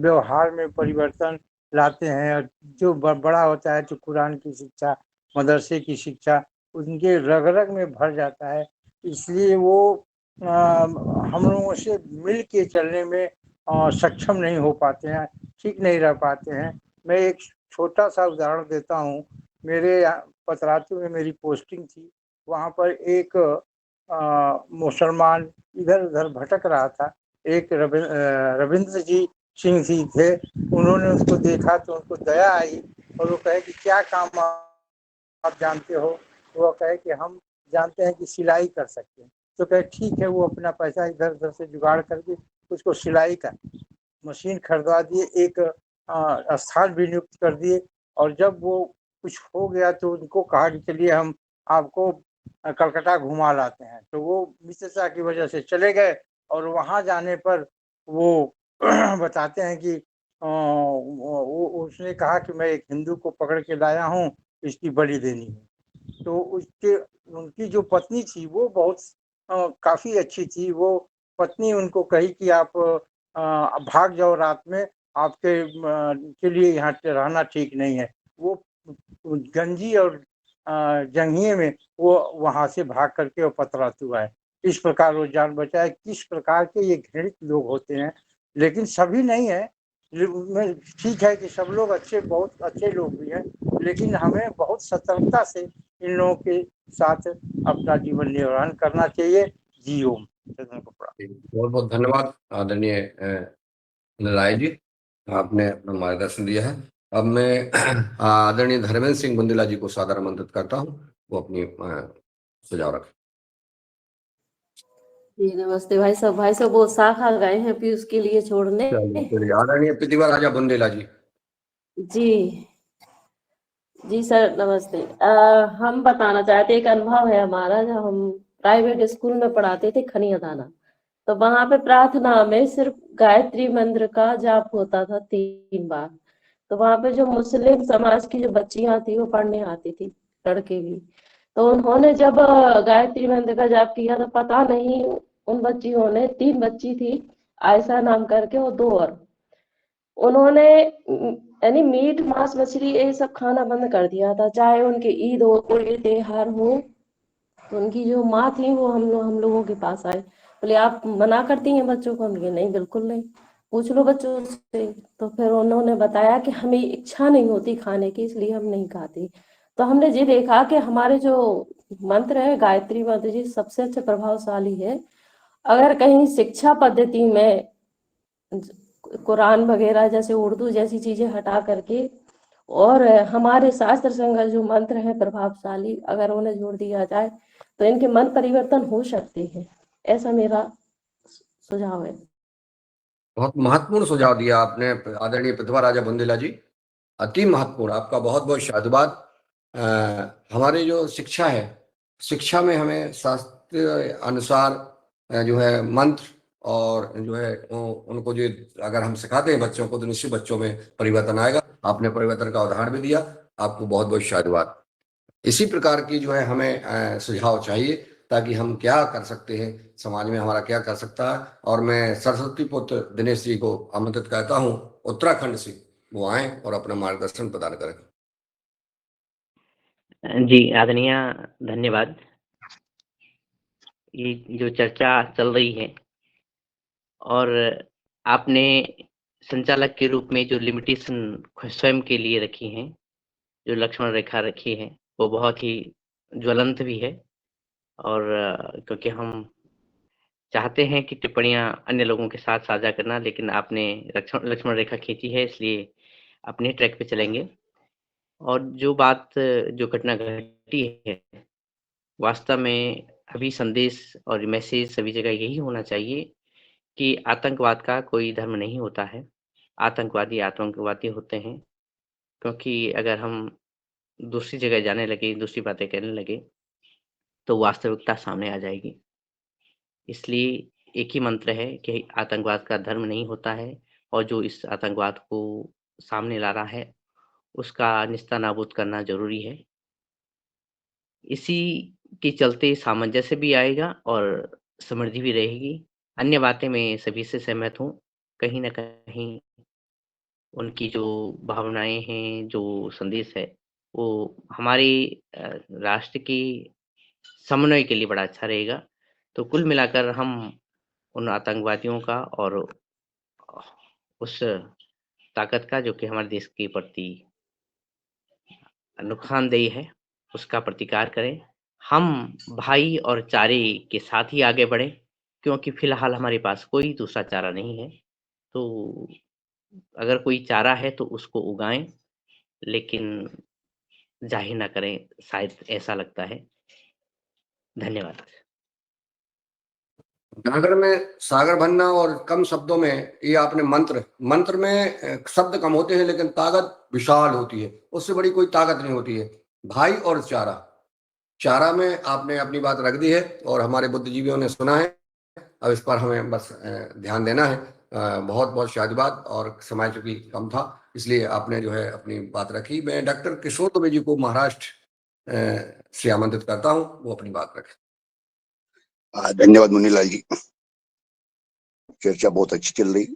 व्यवहार में परिवर्तन लाते हैं, और जो बड़ा होता है तो कुरान की शिक्षा, मदरसे की शिक्षा उनके रग रग में भर जाता है। इसलिए वो हम लोगों से मिल के चलने में सक्षम नहीं हो पाते हैं, ठीक नहीं रह पाते हैं। मैं एक छोटा सा उदाहरण देता हूँ। मेरे पतरातू में मेरी पोस्टिंग थी, वहाँ पर एक मुसलमान इधर उधर भटक रहा था। एक रविंद्र जी सिंह जी थे, उन्होंने उसको देखा तो उनको दया आई और वो कहे कि क्या काम आप जानते हो? वो कहे कि हम जानते हैं कि सिलाई कर सकते हैं। तो कहे ठीक है, वो अपना पैसा इधर उधर से जुगाड़ करके उसको सिलाई का मशीन खरीदवा दिए, एक स्थान भी नियुक्त कर दिए। और जब वो कुछ हो गया तो उनको कहा कि चलिए हम आपको कलकत्ता घुमा लाते हैं। तो वो मित्रता की वजह से चले गए, और वहाँ जाने पर वो बताते हैं कि उसने कहा कि मैं एक हिंदू को पकड़ के लाया हूँ, इसकी बलि देनी है। तो उनकी जो पत्नी थी वो बहुत काफी अच्छी थी। वो पत्नी उनको कही कि आप भाग जाओ रात में, आपके के लिए यहाँ रहना ठीक नहीं है। वो गंजी और जंघिए में वो वहां से भाग करके वो पतरातू आए। इस प्रकार वो जान बचाए। किस प्रकार के ये घृणित लोग होते हैं, लेकिन सभी नहीं है। ठीक है कि सब लोग अच्छे, बहुत अच्छे लोग भी हैं, लेकिन हमें बहुत सतर्कता से इन लोगों के साथ अपना जीवन निर्वहन करना चाहिए। जी ओम। बहुत बहुत धन्यवाद आदरणीय राय जी, आपने अपना मार्गदर्शन दिया है। अब मैं आदरणीय धर्मेंद्र सिंह बुंदेला जी को सादर आमंत्रित करता हूँ, वो अपनी सुझाव रखें। जी नमस्ते भाई साहब। भाई साहब वो शाखा गए हैं पीयूष के लिए छोड़ने। आदरणीय प्रतिभा राजा बुंदेला जी। जी जी सर नमस्ते। हम बताना चाहते, एक अनुभव है हमारा। जब हम प्राइवेट स्कूल में पढ़ाते थे खनिया दाना, तो वहां पे प्रार्थना में सिर्फ गायत्री मंत्र का जाप होता था 3 बार। तो वहां पे जो मुस्लिम समाज की जो बच्चियां थी वो पढ़ने आती थी, लड़के भी। तो उन्होंने जब गायत्री मंत्र का जाप किया तो पता नहीं उन बच्चियों ने, 3 बच्ची थी आयशा नाम करके और 2 और, उन्होंने यानी मीट मांस मछली ये सब खाना बंद कर दिया था। चाहे उनके ईद हो, कोई त्योहार हो, तो उनकी जो माँ थी वो हम लोगों के पास आए। बोले आप मना करती हैं बच्चों को? हमने नहीं, बिल्कुल नहीं, पूछ लो बच्चों से। तो फिर उन्होंने बताया कि हमें इच्छा नहीं होती खाने की, इसलिए हम नहीं खाते। तो हमने ये देखा कि हमारे जो मंत्र है, गायत्री मंत्र जी सबसे अच्छा प्रभावशाली है। अगर कहीं शिक्षा पद्धति में कुरान वगैरह जैसे उर्दू जैसी चीजें हटा करके और हमारे शास्त्र संगत जो मंत्र हैं प्रभावशाली, अगर उन्हें जोड़ दिया जाए तो इनके मन परिवर्तन हो सकते हैं। ऐसा मेरा सुझाव है। बहुत महत्वपूर्ण सुझाव दिया आपने आदरणीय प्रतिभा राजा बुंदेला जी, अति महत्वपूर्ण। आपका बहुत बहुत शादुबाद। हमारी जो शिक्षा है, शिक्षा में हमें शास्त्र अनुसार जो है मंत्र और जो है उनको जो अगर हम सिखाते हैं बच्चों को तो निश्चित बच्चों में परिवर्तन आएगा। आपने परिवर्तन का उदाहरण भी दिया, आपको बहुत बहुत शादुबाद। इसी प्रकार की जो है हमें सुझाव चाहिए ताकि हम क्या कर सकते हैं, समाज में हमारा क्या कर सकता है। और मैं सरस्वती पुत्र दिनेश जी को आमंत्रित करता हूँ उत्तराखंड से, वो आए और अपना मार्गदर्शन प्रदान करें। जी आदरणीय, धन्यवाद। ये जो चर्चा चल रही है और आपने संचालक के रूप में जो लिमिटेशन स्वयं के लिए रखी हैं, जो लक्ष्मण रेखा रखी है, वो बहुत ही ज्वलंत भी है। और क्योंकि हम चाहते हैं कि टिप्पणियां अन्य लोगों के साथ साझा करना, लेकिन आपने लक्ष्मण रेखा खींची है, इसलिए अपने ट्रैक पे चलेंगे। और जो घटना घटी है, वास्तव में अभी संदेश और मैसेज सभी जगह यही होना चाहिए कि आतंकवाद का कोई धर्म नहीं होता है। आतंकवादी आतंकवादी होते हैं, क्योंकि अगर हम दूसरी जगह जाने लगे, दूसरी बातें करने लगे, तो वास्तविकता सामने आ जाएगी। इसलिए एक ही मंत्र है कि आतंकवाद का धर्म नहीं होता है, और जो इस आतंकवाद को सामने ला रहा है, उसका निस्तानाबूद करना ज़रूरी है। इसी के चलते सामंजस्य भी आएगा और समृद्धि भी रहेगी। अन्य बातें मैं सभी से सहमत हूँ। कहीं न कहीं उनकी जो भावनाएँ हैं, जो संदेश है, वो हमारे राष्ट्र की समन्वय के लिए बड़ा अच्छा रहेगा। तो कुल मिलाकर हम उन आतंकवादियों का और उस ताकत का जो कि हमारे देश के प्रति नुकसानदेही है, उसका प्रतिकार करें। हम भाई और चारे के साथ ही आगे बढ़ें, क्योंकि फिलहाल हमारे पास कोई दूसरा चारा नहीं है। तो अगर कोई चारा है तो उसको उगाएँ, लेकिन ज़ाहिर ना करें, शायद ऐसा लगता है। धन्यवाद। नागर में सागर भरना और कम शब्दों में, ये आपने मंत्र में शब्द कम होते हैं लेकिन ताकत विशाल होती है, उससे बड़ी कोई ताकत नहीं होती है। भाई और चारा में आपने अपनी बात रख दी है और हमारे बुद्धिजीवियों ने सुना है। अब इस पर हमें बस ध्यान देना है। बहुत बहुत शादबाद, और समय चूंकि कम था इसलिए आपने जो है अपनी बात रखी। मैं डॉक्टर किशोर दुबे जी को महाराष्ट्र से आमंत्रित करता हूँ, वो अपनी बात रखें। धन्यवाद मुनीलाल जी, चर्चा बहुत अच्छी चल रही।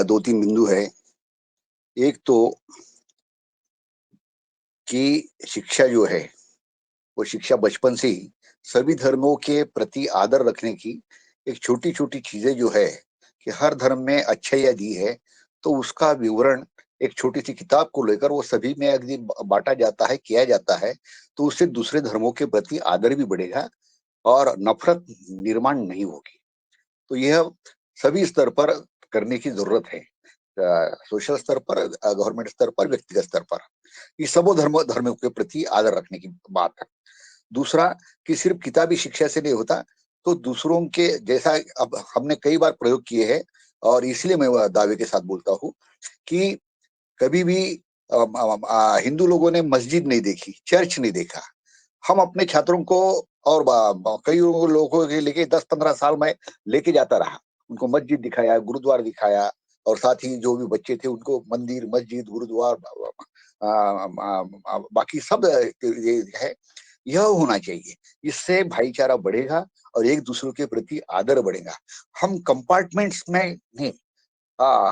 2-3 बिंदु है। एक तो कि शिक्षा जो है वो शिक्षा बचपन से ही सभी धर्मों के प्रति आदर रखने की एक छोटी छोटी चीजें जो है कि हर धर्म में अच्छाइयाँ दी है, तो उसका विवरण एक छोटी सी किताब को लेकर वो सभी में अगदी बांटा जाता है, किया जाता है, तो उससे दूसरे धर्मों के प्रति आदर भी बढ़ेगा और नफरत निर्माण नहीं होगी। तो यह सभी स्तर पर करने की जरूरत है, सोशल स्तर पर, गवर्नमेंट स्तर पर, व्यक्तिगत स्तर पर। ये सबों धर्मों के प्रति आदर रखने की बात है। दूसरा कि सिर्फ किताबी शिक्षा से नहीं होता, तो दूसरों के जैसा अब हमने कई बार प्रयोग किए हैं, और इसलिए मैं दावे के साथ बोलता हूँ कि कभी भी हिंदू लोगों ने मस्जिद नहीं देखी, चर्च नहीं देखा। हम अपने छात्रों को और कई लोगों के लेके 10-15 साल में लेके जाता रहा, उनको मस्जिद दिखाया, गुरुद्वारा दिखाया, और साथ ही जो भी बच्चे थे उनको मंदिर, मस्जिद, गुरुद्वारा, बाकी सब ये है। यह होना चाहिए, इससे भाईचारा बढ़ेगा और एक दूसरे के प्रति आदर बढ़ेगा। हम कंपार्टमेंट्स में नहीं,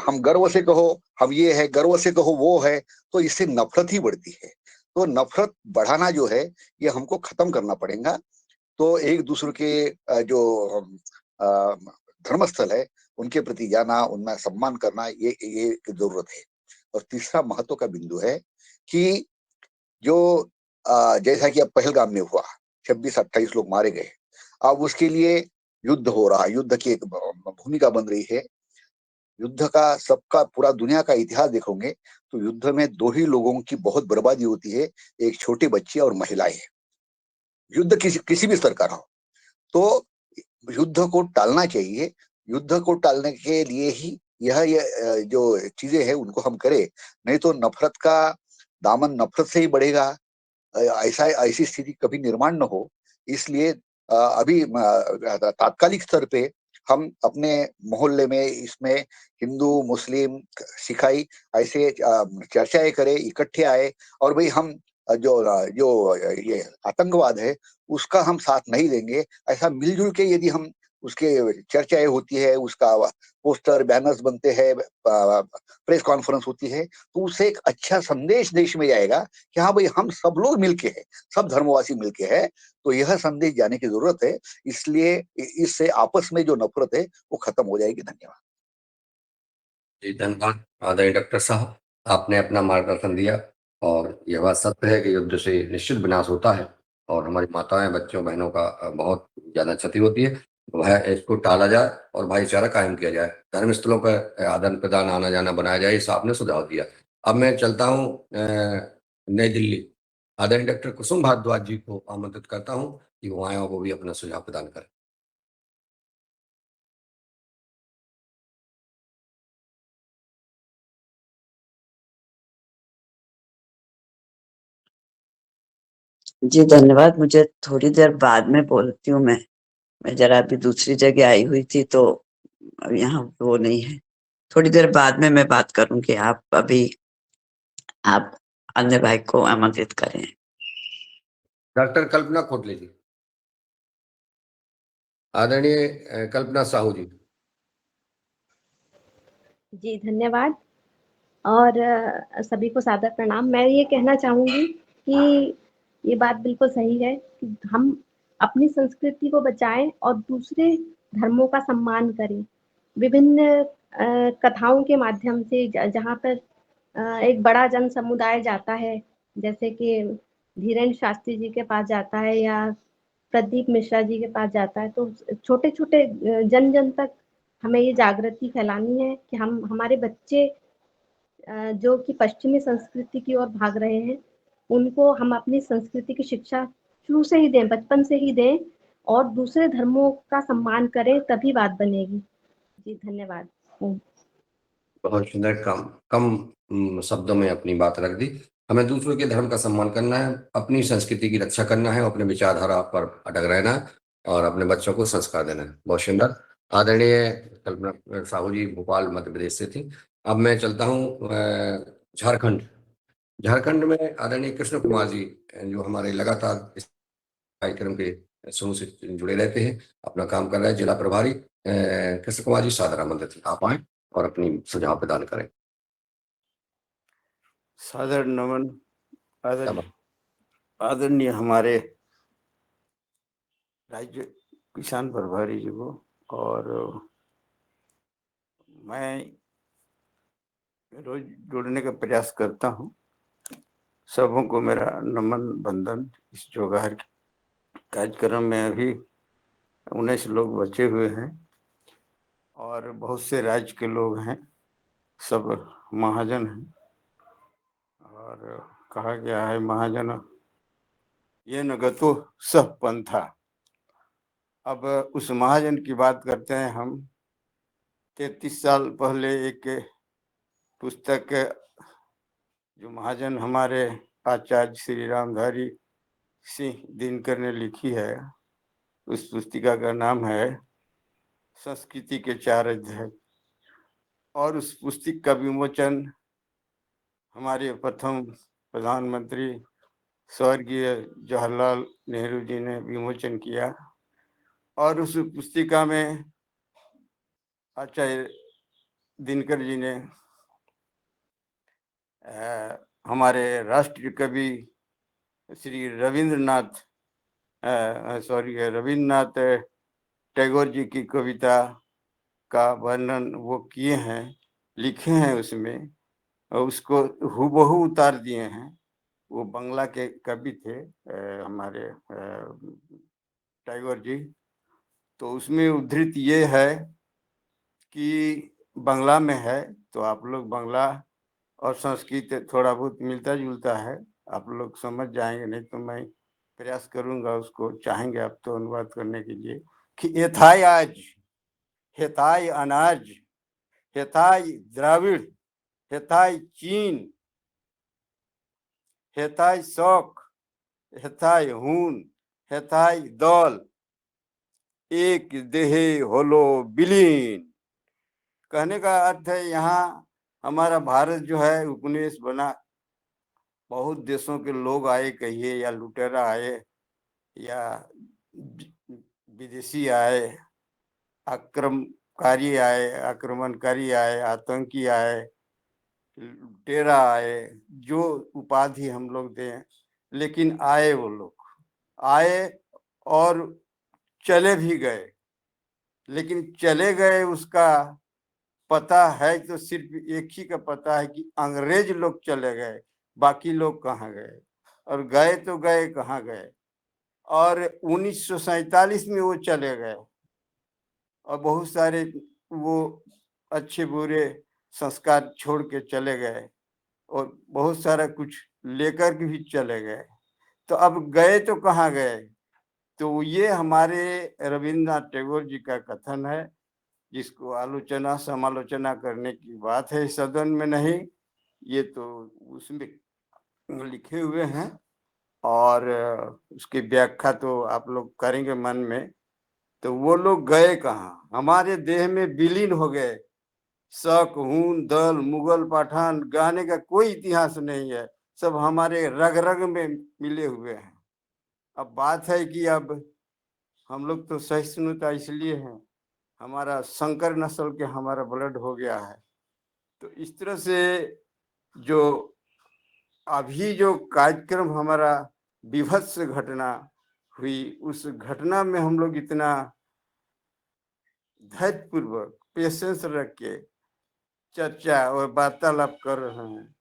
हम गर्व से कहो हम ये है, गर्व से कहो वो है, तो इससे नफरत ही बढ़ती है। तो नफरत बढ़ाना जो है ये हमको खत्म करना पड़ेगा। तो एक दूसरे के जो धर्मस्थल है उनके प्रति जाना, उनमें सम्मान करना, ये जरूरत है। और तीसरा महत्व का बिंदु है कि जो जैसा कि अब पहलगाम में हुआ, 26-28 लोग मारे गए, अब उसके लिए युद्ध हो रहा है, युद्ध की एक भूमिका बन रही है। युद्ध का सबका पूरा दुनिया का इतिहास देखोगे तो युद्ध में दो ही लोगों की बहुत बर्बादी होती है, एक छोटे बच्चे और महिलाएं। युद्ध किसी भी स्तर का हो, तो युद्ध को टालना चाहिए। युद्ध को टालने के लिए ही ये जो चीजें हैं उनको हम करें, नहीं तो नफरत का दामन नफरत से ही बढ़ेगा। ऐसी स्थिति कभी निर्माण न हो। इसलिए अभी तात्कालिक स्तर पे हम अपने मोहल्ले में इसमें हिंदू मुस्लिम सिखाई ऐसे चर्चाएं करें, इकट्ठे आए, और भाई हम जो जो ये आतंकवाद है उसका हम साथ नहीं देंगे। ऐसा मिलजुल के यदि हम उसके चर्चाएं होती है, उसका पोस्टर बैनर्स बनते हैं, प्रेस कॉन्फ्रेंस होती है, तो उससे एक अच्छा संदेश देश में जाएगा कि हाँ भाई हम सब लोग मिलके हैं, सब धर्मवासी मिलके हैं। तो यह संदेश जाने की जरूरत है। इसलिए इससे आपस में जो नफरत है वो खत्म हो जाएगी। धन्यवाद जी, धन्यवाद आदरणीय डॉक्टर साहब, आपने अपना मार्गदर्शन दिया। और यह बात सत्य है कि युद्ध से निश्चित विनाश होता है और हमारी माताएं बच्चों बहनों का बहुत ज्यादा क्षति होती है। वह इसको टाला जाए और भाईचारा कायम किया जाए, धर्म स्थलों पर आदान प्रदान आना जाना बनाया जाए, इस आपने सुझाव दिया। अब मैं चलता हूँ नई दिल्ली, आदरणीय डॉक्टर कुसुम भारद्वाज जी को आमंत्रित करता हूँ कि वो आए और वो भी अपना सुझाव प्रदान करें। जी धन्यवाद। मुझे थोड़ी देर बाद में बोलती हूँ। मैं जरा अभी दूसरी जगह आई हुई थी तो अब यहाँ वो नहीं है। थोड़ी देर बाद में मैं बात करूंगी। आप अन्य भाई को आमंत्रित करें। डॉक्टर कल्पना खोटले जी, आदरणीय कल्पना साहू जी। जी धन्यवाद। और सभी को सादर प्रणाम। मैं ये कहना चाहूंगी कि ये बात बिल्कुल सही है कि हम अपनी संस्कृति को बचाएं और दूसरे धर्मों का सम्मान करें। विभिन्न कथाओं के माध्यम से जहाँ पर एक बड़ा जन समुदाय जाता है, जैसे कि धीरेन्द्र शास्त्री जी के पास जाता है या प्रदीप मिश्रा जी के पास जाता है, तो छोटे-छोटे जन-जन तक हमें ये जागृति फैलानी है कि हम हमारे बच्चे जो कि पश्चिमी संस्कृति की ओर भाग रहे हैं, उनको हम अपनी संस्कृति की शिक्षा शुरू से ही दें, बचपन से ही दें और दूसरे धर्मों का सम्मान करें, तभी बात बनेगी। जी धन्यवाद। बहुत सुंदर, कम शब्दों में अपनी बात रख दी। हमें दूसरों के धर्म का सम्मान करना है, अपनी संस्कृति की रक्षा करना है, अपने विचारधारा पर अटक रहना है और अपने बच्चों को संस्कार देना है। बहुत सुंदर। आदरणीय कल्पना साहू जी भोपाल मध्य प्रदेश से थी। अब मैं चलता हूँ झारखंड। झारखंड में आदरणीय कृष्ण कुमार जी, जो हमारे लगातार इस कार्यक्रम के समूह से जुड़े रहते हैं, अपना काम कर रहे हैं, जिला प्रभारी कृष्ण कुमार जी, सादर आमंत्रित हैं, आप आए और अपनी सुझाव प्रदान करें। सादर नमन आदरणीय हमारे राज्य किसान प्रभारी जी को। और मैं रोज जुड़ने का प्रयास करता हूँ। सबों को मेरा नमन बंदन। इस जोगार कार्यक्रम में अभी 19 लोग बचे हुए हैं और बहुत से राज्य के लोग हैं, सब महाजन हैं। और कहा गया है महाजन ये न गतो सह पंथा। अब उस महाजन की बात करते हैं हम। 33 साल पहले एक पुस्तक जो महाजन हमारे आचार्य श्री रामधारी सिंह दिनकर ने लिखी है, उस पुस्तिका का नाम है संस्कृति के 4 अध्याय। और उस पुस्तक का विमोचन हमारे प्रथम प्रधानमंत्री स्वर्गीय जवाहरलाल नेहरू जी ने विमोचन किया। और उस पुस्तिका में आचार्य दिनकर जी ने हमारे राष्ट्रीय कवि श्री रविंद्रनाथ सॉरी रविन्द्रनाथ टैगोर जी की कविता का वर्णन वो किए हैं, लिखे हैं उसमें, और उसको हूबहू उतार दिए हैं। वो बंगला के कवि थे हमारे टैगोर जी। तो उसमें उद्धृत ये है कि बंगला में है, तो आप लोग बंगला और संस्कृत थोड़ा बहुत मिलता जुलता है, आप लोग समझ जाएंगे, नहीं तो मैं प्रयास करूंगा उसको, चाहेंगे आप तो अनुवाद करने के लिए कि हेथाय आज, हेथाय अनाज, हेथाय द्राविड़, हेथाय चीन, हेथाय शौक, हेथाय हून, हेथाय दौल, एक देहे होलो विलीन। कहने का अर्थ है यहाँ हमारा भारत जो है उपनिवेश बना, बहुत देशों के लोग आए कहिए, या लुटेरा आए, या विदेशी आए, आक्रमणकारी आए, आतंकी आए, लुटेरा आए, जो उपाधि हम लोग दें, लेकिन आए, वो लोग आए और चले भी गए। लेकिन चले गए उसका पता है तो सिर्फ एक ही का पता है कि अंग्रेज लोग चले गए, बाकी लोग कहाँ गए, और गए तो गए कहाँ गए। और 1947 में वो चले गए और बहुत सारे वो अच्छे बुरे संस्कार छोड़ के चले गए और बहुत सारा कुछ लेकर के भी चले गए। तो अब गए तो कहाँ गए, तो ये हमारे रविन्द्रनाथ टैगोर जी का कथन है, जिसको आलोचना समालोचना करने की बात है सदन में नहीं, ये तो उसमें लिखे हुए हैं और उसकी व्याख्या तो आप लोग करेंगे मन में। तो वो लोग गए कहाँ, हमारे देह में विलीन हो गए। शक, हून, दल, मुगल, पठान, गाने का कोई इतिहास नहीं है, सब हमारे रग रग में मिले हुए हैं। अब बात है कि अब हम लोग तो सहिष्णुता इसलिए हैं, हमारा संकर नस्ल के हमारा ब्लड हो गया है। तो इस तरह से जो अभी जो कार्यक्रम हमारा विभत्स घटना हुई, उस घटना में हम लोग इतना धैर्य पूर्वक पेशेंस रख के चर्चा और वार्तालाप कर रहे हैं,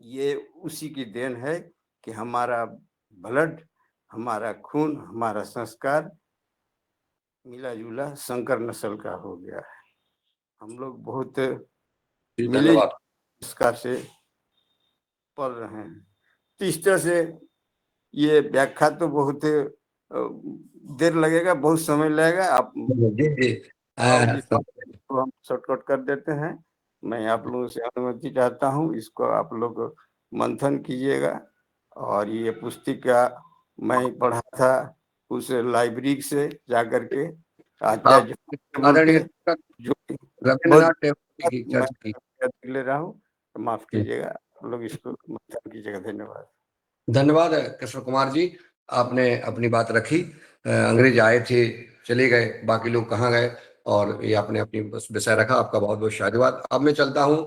ये उसी की देन है कि हमारा ब्लड, हमारा खून, हमारा संस्कार मिला जुला संकर नस्ल का हो गया है। हम लोग बहुत मिले संस्कार से पढ़ रहे हैं। तो इस तरह से ये व्याख्या तो बहुत देर लगेगा, बहुत समय लगेगा। आप तो हम शॉर्टकट कर देते हैं। मैं आप लोगों से अनुमति चाहता हूँ, इसको आप लोग मंथन कीजिएगा। और ये पुस्तिका मैं पढ़ा था उस लाइब्रेरी से जाकर के, आचार्य ले रहा हूँ, तो माफ कीजिएगा, आप लोग इसको मंथन कीजिएगा। धन्यवाद। धन्यवाद कृष्ण कुमार जी, आपने अपनी बात रखी। अंग्रेज आए थे, चले गए, बाकी लोग कहाँ गए, और ये आपने अपनी विषय रखा। आपका बहुत बहुत शादिवाद। अब मैं चलता हूँ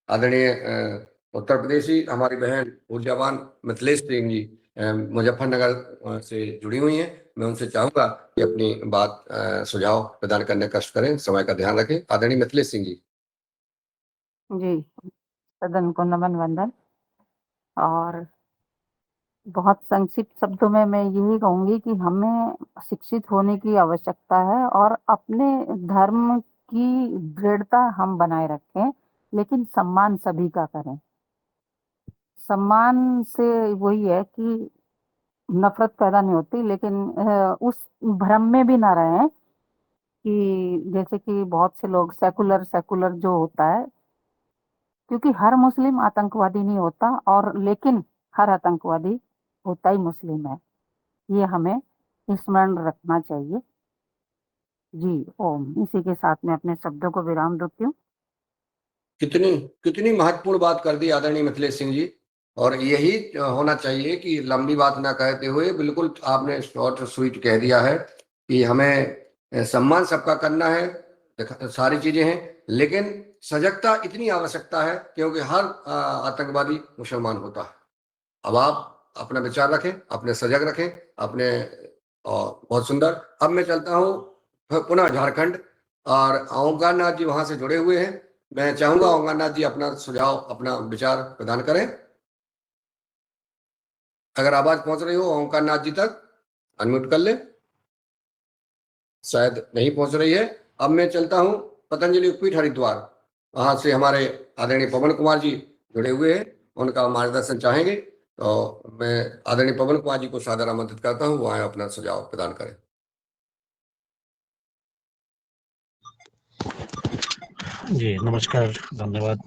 आदरणीय उत्तर प्रदेशी हमारी बहन ऊर्जावान मिथिलेश सिंह जी मुजफ्फरनगर से जुड़ी हुई हैं। मैं उनसे चाहूंगा कि अपनी बात सुझाव प्रदान करने का कष्ट करें, समय का ध्यान रखें। आदरणीय मिथिलेश सिंह जी। जी, सदन को नमन वंदन। और बहुत संक्षिप्त शब्दों में मैं यही कहूंगी कि हमें शिक्षित होने की आवश्यकता है और अपने धर्म की दृढ़ता हम बनाए रखें, लेकिन सम्मान सभी का करें। सम्मान से वही है कि नफरत पैदा नहीं होती, लेकिन उस भ्रम में भी ना रहें कि जैसे कि बहुत से लोग सेकुलर जो होता है, क्योंकि हर मुस्लिम आतंकवादी नहीं होता, और लेकिन हर आतंकवादी होता ही मुस्लिम है, ये हमें स्मरण रखना चाहिए। जी ओम। इसी के साथ में अपने शब्दों को विराम देती हूँ। कितनी महत्वपूर्ण बात कर दी आदरणीय मिथिलेश सिंह जी, और यही होना चाहिए कि लंबी बात ना कहते हुए बिल्कुल आपने शॉर्ट स्वीट कह दिया है कि हमें सम्मान सबका करना है, सारी चीजें हैं, लेकिन सजगता इतनी आवश्यकता है क्योंकि हर आतंकवादी मुसलमान होता है। अब आप अपना विचार रखें, अपने सजग रखें, अपने बहुत सुंदर। अब मैं चलता हूँ पुनः झारखंड, और ओंकार नाथ जी वहां से जुड़े हुए हैं। मैं चाहूंगा ओंकार नाथ जी अपना सुझाव, अपना विचार प्रदान करें। अगर आवाज पहुंच रही हो ओंकार नाथ जी तक, अनम्यूट कर ले। शायद नहीं पहुंच रही है। अब मैं चलता हूं पतंजलि उपपीठ हरिद्वार, वहां से हमारे आदरणीय पवन कुमार जी जुड़े हुए हैं, उनका मार्गदर्शन चाहेंगे। तो मैं आदरणीय पवन कुमार जी को सादर आमंत्रित करता हूं, वहां अपना सुझाव प्रदान करें। जी नमस्कार, धन्यवाद।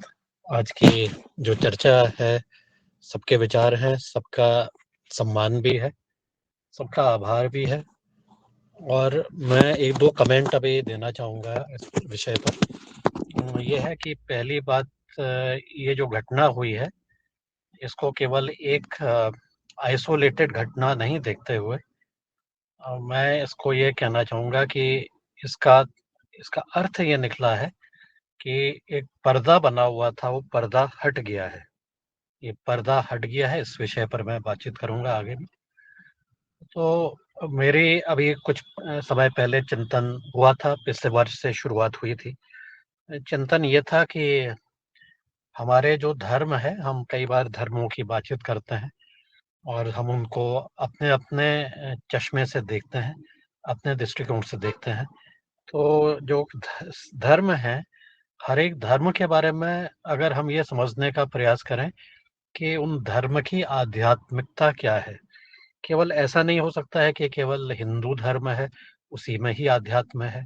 आज की जो चर्चा है, सबके विचार हैं, सबका सम्मान भी है, सबका आभार भी है। और मैं एक दो कमेंट अभी देना चाहूँगा इस विषय पर। ये है कि पहली बात, ये जो घटना हुई है, इसको केवल एक आइसोलेटेड घटना नहीं देखते हुए मैं इसको ये कहना चाहूँगा कि इसका इसका अर्थ ये निकला है कि एक पर्दा बना हुआ था, वो पर्दा हट गया है। ये पर्दा हट गया है, इस विषय पर मैं बातचीत करूँगा आगे भी। तो मेरी अभी कुछ समय पहले चिंतन हुआ था, पिछले वर्ष से शुरुआत हुई थी। चिंतन ये था कि हमारे जो धर्म है, हम कई बार धर्मों की बातचीत करते हैं और हम उनको अपने-अपने चश्मे से देखते हैं, अपने दृष्टिकोण से देखते हैं। तो जो धर्म है, हर एक धर्म के बारे में अगर हम ये समझने का प्रयास करें कि उन धर्म की आध्यात्मिकता क्या है। केवल ऐसा नहीं हो सकता है कि केवल हिंदू धर्म है, उसी में ही अध्यात्म है।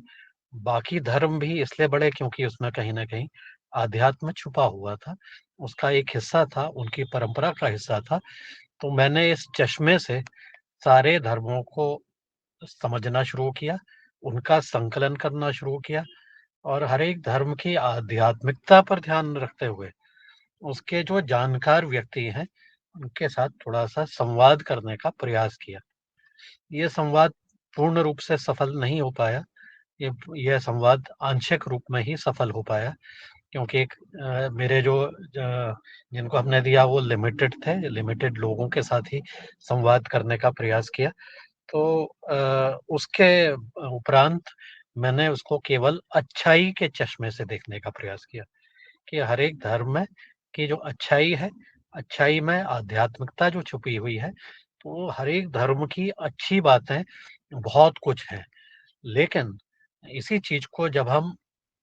बाकी धर्म भी इसलिए बड़े क्योंकि उसमें कहीं न कहीं अध्यात्म छुपा हुआ था, उसका एक हिस्सा था, उनकी परंपरा का हिस्सा था। तो मैंने इस चश्मे से सारे धर्मों को समझना शुरू किया, उनका संकलन करना शुरू किया और हर एक धर्म की आध्यात्मिकता पर ध्यान रखते हुए, उसके जो जानकार व्यक्ति हैं, उनके साथ थोड़ा-सा संवाद करने का प्रयास किया। ये संवाद पूर्ण रूप से सफल नहीं हो पाया। यह संवाद आंशिक रूप में ही सफल हो पाया, क्योंकि एक मेरे जो जिनको हमने दिया वो लिमिटेड थे, लिमिटेड लोगों के साथ ही संवाद करने का प्रयास किया। तो उसके उपरांत मैंने उसको केवल अच्छाई के चश्मे से देखने का प्रयास किया कि हर एक धर्म में की जो अच्छाई है, अच्छाई में आध्यात्मिकता जो छुपी हुई है, तो हर एक धर्म की अच्छी बातें बहुत कुछ हैं। लेकिन इसी चीज़ को जब हम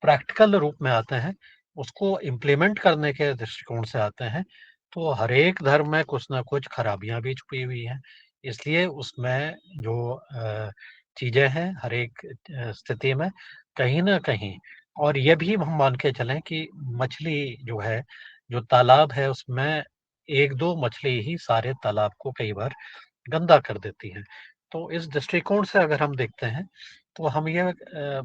प्रैक्टिकल रूप में आते हैं, उसको इम्प्लीमेंट करने के दृष्टिकोण से आते हैं, तो हर एक धर्म में कुछ न कुछ खराबियाँ भी छुपी हुई हैं। इसलिए उसमें जो चीज़ें हैं, हर एक स्थिति में कहीं न कहीं, और ये भी हम मान के चलें कि मछली जो है, जो तालाब है, उसमें 1-2 मछली ही सारे तालाब को कई बार गंदा कर देती हैं। तो इस दृष्टिकोण से अगर हम देखते हैं, तो हम ये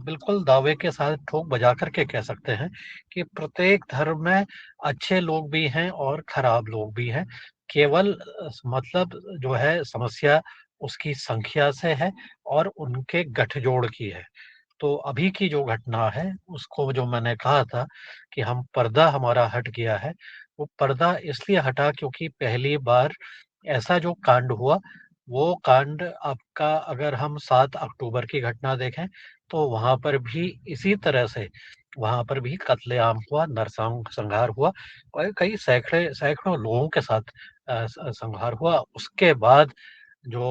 बिल्कुल दावे के साथ ठोक बजा कर के कह सकते हैं कि प्रत्येक धर्म में अच्छे लोग भी हैं और खराब लोग भी हैं। केवल मतलब जो है समस्या उसकी संख्या से है और उनके गठजोड़ की है। तो अभी की जो घटना है, उसको जो मैंने कहा था कि पर्दा हमारा हट गया है, वो पर्दा इसलिए हटा क्योंकि पहली बार ऐसा जो कांड हुआ, वो कांड आपका अगर हम 7 अक्टूबर की घटना देखें, तो वहाँ पर भी इसी तरह से वहाँ पर भी कत्लेआम हुआ, नरसंहार हुआ और कई सैकड़ों लोगों के साथ संहार हुआ। उसके बाद जो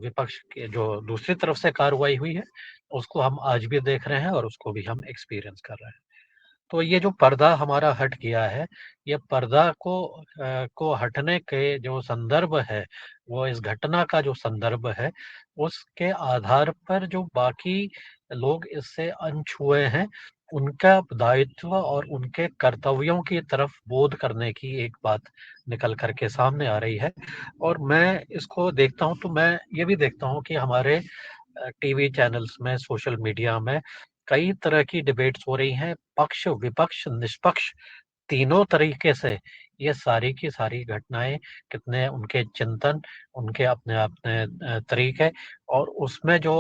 विपक्ष के जो दूसरी तरफ से कार्रवाई हुई है, उसको हम आज भी देख रहे हैं और उसको भी हम एक्सपीरियंस कर रहे हैं। तो ये जो पर्दा हमारा हट गया है, ये पर्दा को हटने के जो संदर्भ है, वो इस घटना का जो संदर्भ है, उसके आधार पर जो बाकी लोग इससे अनछुए हैं, उनका दायित्व और उनके कर्तव्यों की तरफ बोध करने की एक बात निकल कर के सामने आ रही है। और मैं इसको देखता हूँ, तो मैं ये भी देखता हूँ कि हमारे टीवी चैनल्स में, सोशल मीडिया में कई तरह की डिबेट्स हो रही हैं, पक्ष-विपक्ष, निष्पक्ष तीनों तरीके से ये सारी की सारी घटनाएं, कितने उनके चिंतन, उनके अपने अपने तरीके, और उसमें जो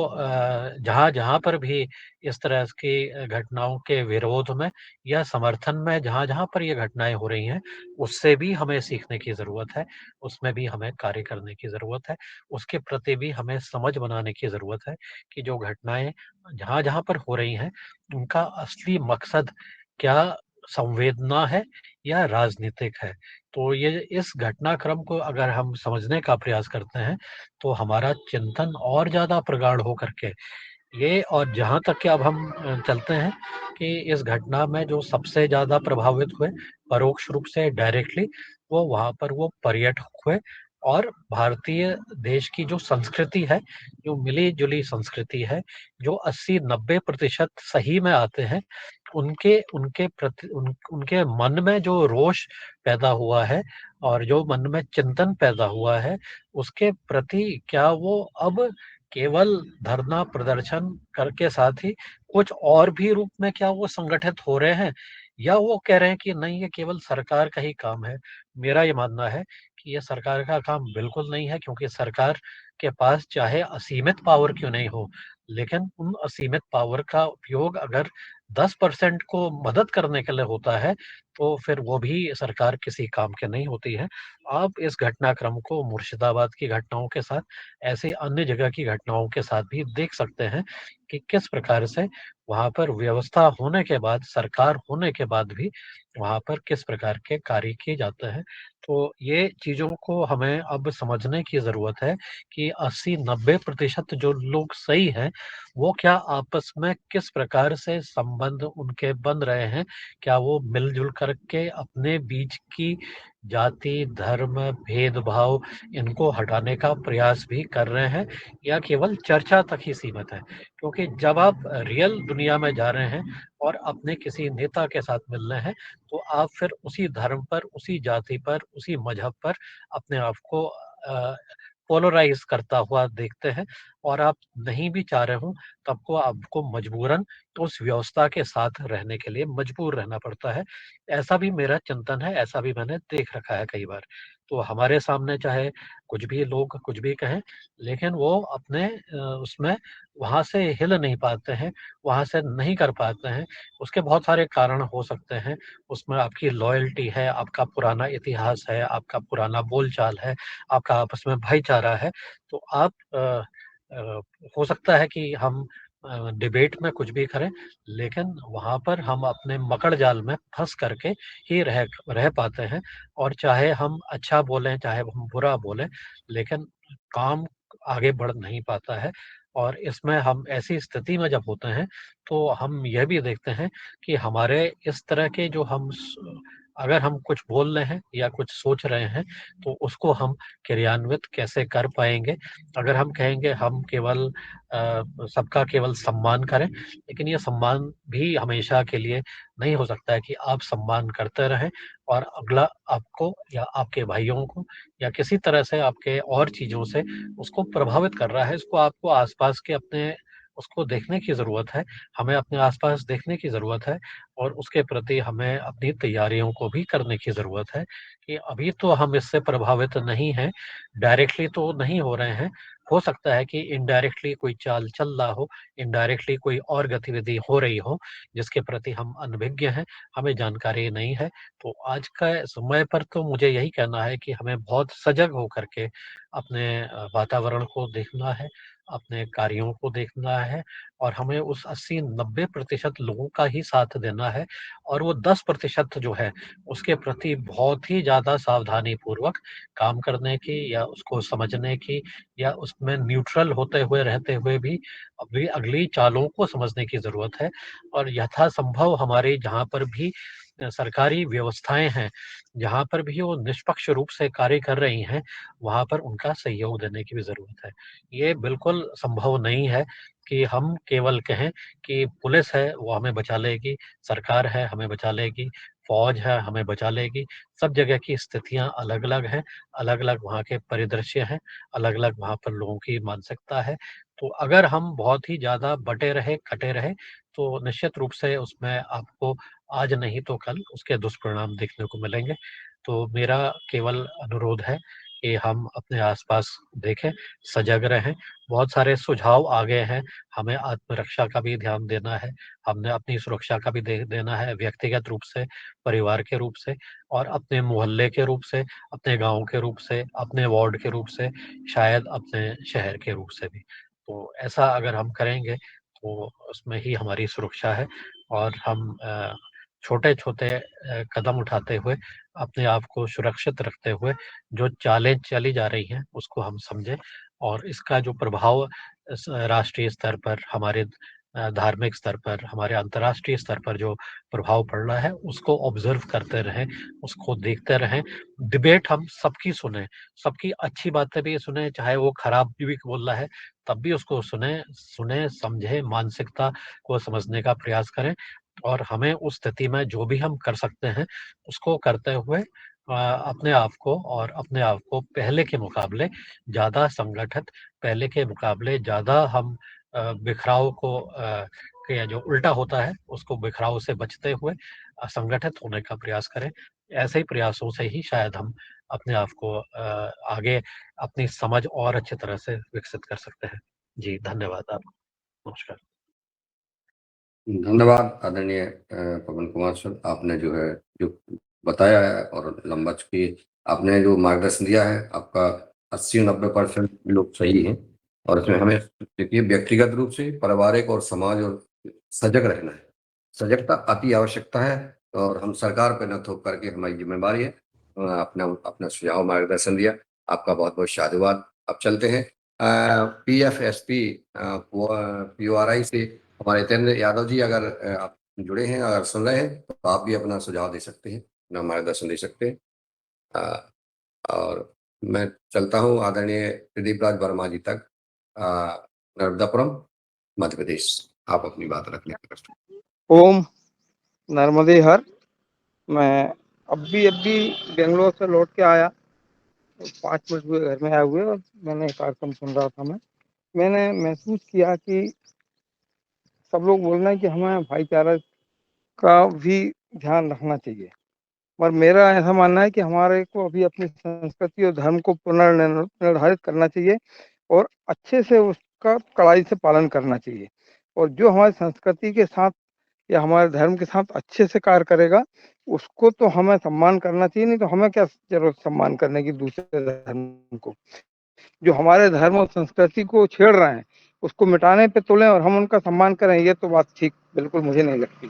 जहाँ जहाँ पर भी इस तरह की घटनाओं के विरोध में या समर्थन में जहाँ जहाँ पर ये घटनाएं हो रही हैं, उससे भी हमें सीखने की ज़रूरत है, उसमें भी हमें कार्य करने की ज़रूरत है, उसके प्रति भी हमें समझ बनाने की ज़रूरत है कि जो घटनाएं जहाँ जहाँ पर हो रही हैं, उनका असली मकसद क्या संवेदना है या राजनीतिक है। तो ये इस घटनाक्रम को अगर हम समझने का प्रयास करते हैं, तो हमारा चिंतन और ज़्यादा प्रगाढ़ हो करके ये, और जहाँ तक कि अब हम चलते हैं कि इस घटना में जो सबसे ज़्यादा प्रभावित हुए परोक्ष रूप से डायरेक्टली, वो वहाँ पर वो पर्यटक हुए, और भारतीय देश की जो संस्कृति है, जो मिली-जुली संस्कृति है, जो 80-90% सही में आते हैं, उनके उनके प्रति उनके मन में जो रोष पैदा हुआ है और जो मन में चिंतन पैदा हुआ है, उसके प्रति क्या वो अब केवल धरना प्रदर्शन करके साथ ही कुछ और भी रूप में क्या वो संगठित हो रहे हैं, या वो कह रहे हैं कि नहीं, ये केवल सरकार का ही काम है। मेरा ये मानना है कि ये सरकार का काम बिल्कुल नहीं है, क्योंकि सरकार के पास चाहे असीमित पावर क्यों नहीं हो, लेकिन उन असीमित पावर का उपयोग अगर 10% को मदद करने के लिए होता है, तो फिर वो भी सरकार किसी काम की नहीं होती है। आप इस घटनाक्रम को मुर्शिदाबाद की घटनाओं के साथ, ऐसे अन्य जगह की घटनाओं के साथ भी देख सकते हैं कि किस प्रकार से वहाँ पर व्यवस्था होने के बाद, सरकार होने के बाद भी वहाँ पर किस प्रकार के कार्य किए जाते हैं। तो ये चीज़ों को हमें अब समझने की ज़रूरत है कि 80-90% जो लोग सही हैं, वो क्या आपस में किस प्रकार से संबंध उनके बन रहे हैं? क्या वो मिल-जुल कर के अपने बीच की जाति, धर्म, भेदभाव इनको हटाने का प्रयास भी कर रहे हैं, या केवल चर्चा तक ही सीमित है? क्योंकि जब आप रियल दुनिया में जा रहे हैं और अपने किसी नेता के साथ मिल रहे हैं, तो आप फिर उसी धर्म पर, उसी जाति पर, उसी मज़हब पर अपने आप को पोलराइज़ करता हुआ देखते हैं, और आप नहीं भी चाह रहे हों, तब को आपको मजबूरन उस व्यवस्था के साथ रहने के लिए मजबूर रहना पड़ता है। ऐसा भी मेरा चिंतन है, ऐसा भी मैंने देख रखा है कई बार। तो हमारे सामने चाहे कुछ भी लोग कुछ भी कहें, लेकिन वो अपने उसमें वहाँ से हिल नहीं पाते हैं, वहाँ से नहीं कर पाते हैं। उसके बहुत सारे कारण हो सकते हैं। उसमें आपकी लॉयल्टी है, आपका पुराना इतिहास है, आपका पुराना बोलचाल है, आपका आपस में भाईचारा है। तो आप अ, हो सकता है कि हम डिबेट में कुछ भी करें, लेकिन वहाँ पर हम अपने मकड़ जाल में फँस करके ही रह पाते हैं, और चाहे हम अच्छा बोलें, चाहे हम बुरा बोलें, लेकिन काम आगे बढ़ नहीं पाता है। और इसमें हम ऐसी स्थिति में जब होते हैं, तो हम यह भी देखते हैं कि हमारे इस तरह के जो हम अगर हम कुछ बोल रहे हैं या कुछ सोच रहे हैं, तो उसको हम क्रियान्वित कैसे कर पाएँगे? अगर हम कहेंगे हम केवल सबका केवल सम्मान करें, लेकिन ये सम्मान भी हमेशा के लिए नहीं हो सकता है कि आप सम्मान करते रहें और अगला आपको या आपके भाइयों को या किसी तरह से आपके और चीज़ों से उसको प्रभावित कर रहा है। इसको आपको आस-पास के अपने उसको देखने की ज़रूरत है। हमें अपने आस-पास देखने की ज़रूरत है, और उसके प्रति हमें अपनी तैयारियों को भी करने की ज़रूरत है कि अभी तो हम इससे प्रभावित नहीं हैं, डायरेक्टली तो नहीं हो रहे हैं। हो सकता है कि इनडायरेक्टली कोई चाल चल रहा हो, इनडायरेक्टली कोई और गतिविधि हो रही हो, जिसके प्रति हम अनभिज्ञ हैं, हमें जानकारी नहीं है। तो आज का समय पर तो मुझे यही कहना है कि हमें बहुत सजग होकर के अपने वातावरण को देखना है, अपने कार्यों को देखना है, और हमें उस 80-90% लोगों का ही साथ देना है, और वो 10% जो है, उसके प्रति बहुत ही ज़्यादा सावधानीपूर्वक काम करने की, या उसको समझने की, या उसमें न्यूट्रल होते हुए रहते हुए भी अभी अगली चालों को समझने की ज़रूरत है। और यथासंभव हमारे जहाँ पर भी सरकारी व्यवस्थाएँ हैं, जहाँ पर भी वो निष्पक्ष रूप से कार्य कर रही हैं, वहाँ पर उनका सहयोग देने की भी ज़रूरत है। ये बिल्कुल संभव नहीं है कि हम केवल कहें कि पुलिस है वो हमें बचा लेगी, सरकार है हमें बचा लेगी, फ़ौज है हमें बचा लेगी। सब जगह की स्थितियाँ अलग-अलग हैं, अलग-अलग वहाँ के परिदृश्य हैं, अलग-अलग वहाँ पर लोगों की मानसिकता है। तो अगर हम बहुत ही ज़्यादा बटे रहे, कटे रहे, तो निश्चित रूप से उसमें आपको आज नहीं तो कल उसके दुष्परिणाम देखने को मिलेंगे। तो मेरा केवल अनुरोध है कि हम अपने आस-पास देखें, सजग रहें। बहुत सारे सुझाव आ गए हैं, हमें आत्मरक्षा का भी ध्यान देना है, हमने अपनी सुरक्षा का भी देना है, व्यक्तिगत रूप से, परिवार के रूप से और अपने मोहल्ले के रूप से, अपने गाँव के रूप से, अपने वार्ड के रूप से, शायद अपने शहर के रूप से भी। तो ऐसा अगर हम करेंगे तो उसमें ही हमारी सुरक्षा है और हम छोटे-छोटे कदम उठाते हुए अपने आप को सुरक्षित रखते हुए जो चालें चली जा रही हैं उसको हम समझें और इसका जो प्रभाव राष्ट्रीय स्तर पर, हमारे धार्मिक स्तर पर, हमारे अंतर्राष्ट्रीय स्तर पर जो प्रभाव पड़ रहा है उसको ऑब्जर्व करते रहें, उसको देखते रहें। डिबेट हम सबकी सुनें, सबकी अच्छी बातें भी सुनें, चाहे वो खराब भी बोल रहा है तब भी उसको सुनें, समझें, मानसिकता को समझने का प्रयास करें और हमें उस स्थिति में जो भी हम कर सकते हैं उसको करते हुए अपने आप को पहले के मुकाबले ज़्यादा संगठित, पहले के मुकाबले ज़्यादा हम बिखराव को के जो उल्टा होता है उसको बिखराव से बचते हुए संगठित होने का प्रयास करें। ऐसे ही प्रयासों से ही शायद हम अपने आप को आगे अपनी समझ और अच्छी तरह से विकसित कर सकते हैं। जी, धन्यवाद आपको। नमस्कार। धन्यवाद आदरणीय पवन कुमार सर, आपने जो है जो बताया है और लंबा चुकी आपने जो मार्गदर्शन दिया है, आपका 80-90% लोग सही हैं और इसमें हमें देखिए व्यक्तिगत रूप से, पारिवारिक और समाज और सजग रहना है। सजगता अति आवश्यकता है और हम सरकार पे न थोप करके हमारी जिम्मेदारी है। अपना अपना सुझाव मार्गदर्शन दिया, आपका बहुत-बहुत साधुवाद। अब चलते हैं PFSP PORI से हमारे हितेंद्र यादव जी, अगर आप जुड़े हैं, अगर सुन रहे हैं तो आप भी अपना सुझाव दे सकते हैं, अपना मार्गदर्शन दे सकते हैं। और मैं चलता हूँ आदरणीय प्रदीप राज वर्मा जी तक, नर्मदापुरम, मध्य प्रदेश। आप अपनी बात रखने का कष्ट। ओम नर्मदे हर। मैं अभी बेंगलोर से लौट के आया, 5 मिनट हुए घर में आए हुए और मैंने कार्यक्रम सुन रहा था। मैंने महसूस किया कि सब लोग बोल रहे हैं कि हमें भाईचारा का भी ध्यान रखना चाहिए, और मेरा ऐसा मानना है कि हमारे को अभी अपनी संस्कृति और धर्म को पुनर्निर्धारित करना चाहिए और अच्छे से उसका कड़ाई से पालन करना चाहिए। और जो हमारी संस्कृति के साथ या हमारे धर्म के साथ अच्छे से कार्य करेगा उसको तो हमें सम्मान करना चाहिए, नहीं तो हमें क्या जरूरत सम्मान करने की दूसरे धर्म को। जो हमारे धर्म और संस्कृति को छेड़ रहे हैं उसको मिटाने पे तुले और हम उनका सम्मान करें, ये तो बात ठीक बिल्कुल मुझे नहीं लगती।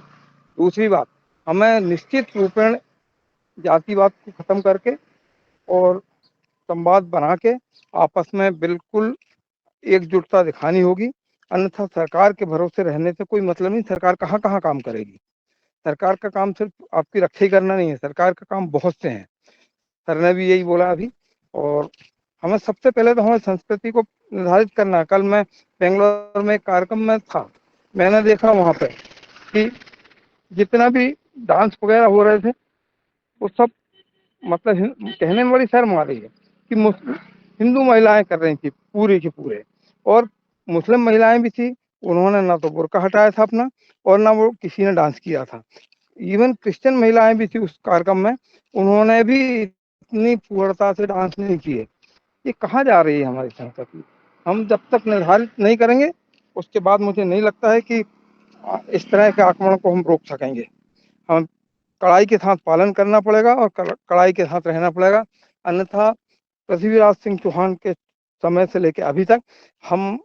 दूसरी बात, हमें निश्चित रूपेण जातिवाद को खत्म करके और संवाद बना के आपस में बिल्कुल एकजुटता दिखानी होगी, अन्यथा सरकार के भरोसे रहने से कोई मतलब नहीं। सरकार कहाँ काम करेगी? सरकार का काम सिर्फ आपकी रक्षा ही करना नहीं है, सरकार का काम बहुत से हैं। सर ने भी यही बोला अभी। और हमें सबसे पहले तो हमें संस्कृति को निर्धारित करना है। कल मैं बेंगलोर में एक कार्यक्रम में था, मैंने देखा वहाँ पे कि जितना भी डांस वगैरह हो रहे थे वो सब मतलब कहने में बड़ी शर्म आ रही है कि हिंदू महिलाएं कर रही थी पूरे के पूरे, और मुस्लिम महिलाएं भी थी, उन्होंने ना तो बुर्का हटाया था अपना और ना वो किसी ने डांस किया था। इवन क्रिश्चियन महिलाएं भी थी उस कार्यक्रम में, उन्होंने भी इतनी पूर्णता से डांस नहीं किए। ये कहाँ जा रही है हमारी संस्कृति? हम जब तक निर्धारित नहीं करेंगे उसके बाद मुझे नहीं लगता है कि इस तरह के आक्रमण को हम रोक सकेंगे। हम कड़ाई के साथ पालन करना पड़ेगा और कड़ाई के साथ रहना पड़ेगा, अन्यथा पृथ्वीराज सिंह चौहान के समय से लेकर अभी तक हम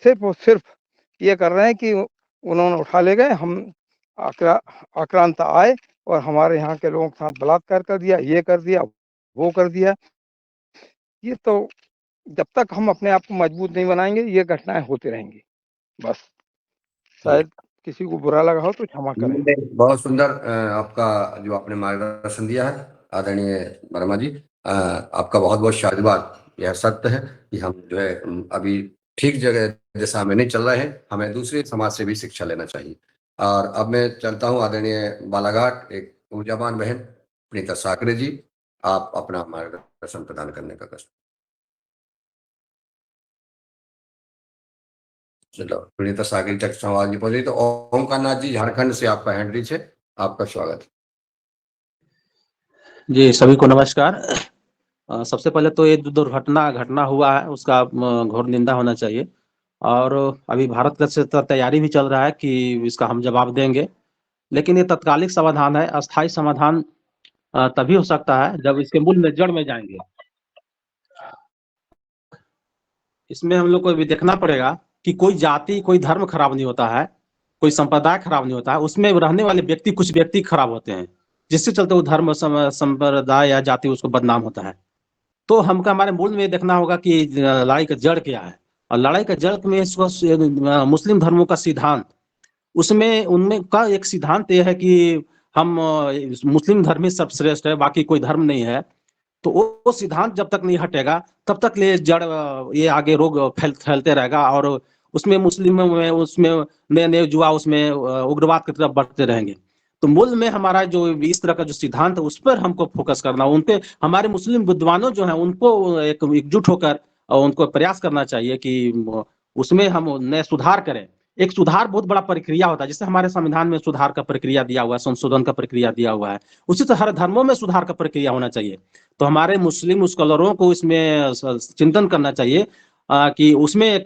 सिर्फ और सिर्फ ये कर रहे हैं कि उन्होंने उठा ले गए, हम आक्रांता आए और हमारे यहाँ के लोगों के साथ बलात्कार कर दिया, ये कर दिया, वो कर दिया। ये तो जब तक हम अपने आप को मजबूत नहीं बनाएंगे ये घटनाएं होती रहेंगी। बस शायद किसी को बुरा लगा हो तो क्षमा करें। बहुत सुंदर आपका जो आपने मार्गदर्शन दिया है आदरणीय वर्मा जी, आपका बहुत बहुत साधुवाद। यह सत्य है कि हम जो है अभी ठीक जगह दिशा में नहीं चल रहे हैं, हमें दूसरे समाज से भी शिक्षा लेना चाहिए। और अब मैं चलता हूँ आदरणीय बालाघाट, एक ऊर्जावान बहन प्रीता साकरे जी, आप अपना मार्गदर्शन प्रदान करने का कष्ट। चलो सुनीता सागरी तक आवाज नहीं पहुंची। तो ओमकार नाथ जी झारखंड से आपका हैंड रीच है, आपका स्वागत। जी सभी को नमस्कार। सबसे पहले तो ये जो दुर्घटना घटना हुआ है उसका घोर निंदा होना चाहिए, और अभी भारत का से तैयारी भी चल रहा है कि इसका हम जवाब देंगे, लेकिन ये तत्कालिक समाधान है। अस्थायी समाधान तभी हो सकता है जब इसके मूल में जड़ में जाएंगे। इसमें हम लोग को भी देखना पड़ेगा कि कोई जाति कोई धर्म खराब नहीं होता है, कोई संप्रदाय खराब नहीं होता है, उसमें रहने वाले व्यक्ति कुछ व्यक्ति खराब होते हैं, जिससे चलते वो धर्म संप्रदाय या जाति उसको बदनाम होता है। तो हमको हमारे मूल में देखना होगा कि लड़ाई का जड़ क्या है, और लड़ाई का जड़ में मुस्लिम धर्मों का सिद्धांत, उसमें उनमें का एक सिद्धांत यह है कि हम मुस्लिम धर्म ही सर्वश्रेष्ठ है, बाकी कोई धर्म नहीं है। तो वो सिद्धांत जब तक नहीं हटेगा तब तक ये जड़ ये आगे रोग फैलते रहेगा, और उसमें मुस्लिमों में उसमें नए नए युवा उसमें उग्रवाद की तरफ बढ़ते रहेंगे। तो मूल में हमारा जो इस तरह का जो सिद्धांत है उस पर हमको फोकस करना, उनपे हमारे मुस्लिम विद्वानों जो है उनको एक एकजुट होकर उनको प्रयास करना चाहिए कि उसमें हम नए सुधार करें। एक सुधार बहुत बड़ा प्रक्रिया होता है, जिससे हमारे संविधान में सुधार का प्रक्रिया दिया हुआ है, संशोधन का प्रक्रिया दिया हुआ है, उसी तरह हर धर्मों में सुधार का प्रक्रिया होना चाहिए। तो हमारे मुस्लिम स्कॉलरों को इसमें चिंतन करना चाहिए कि उसमें एक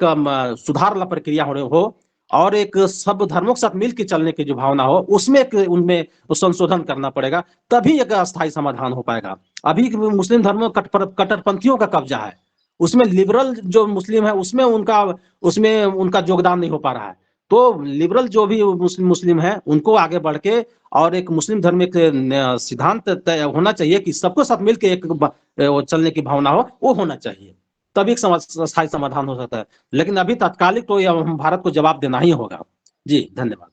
सुधार वाला प्रक्रिया हो, और एक सब धर्मों के साथ मिलकर चलने की जो भावना हो उसमें एक उनमें संशोधन करना पड़ेगा, तभी एक अस्थायी समाधान हो पाएगा। अभी मुस्लिम धर्मों कट्टरपंथियों का कब्जा है, उसमें लिबरल जो मुस्लिम है उसमें उनका योगदान नहीं हो पा रहा है। तो लिबरल जो भी मुस्लिम है उनको आगे बढ़ के और एक मुस्लिम धर्म एक सिद्धांत तय होना चाहिए कि सबको साथ मिलकर एक चलने की भावना हो, वो होना चाहिए, तभी एक स्थायी समाधान हो सकता है। लेकिन अभी तात्कालिक तो हम भारत को जवाब देना ही होगा। जी धन्यवाद।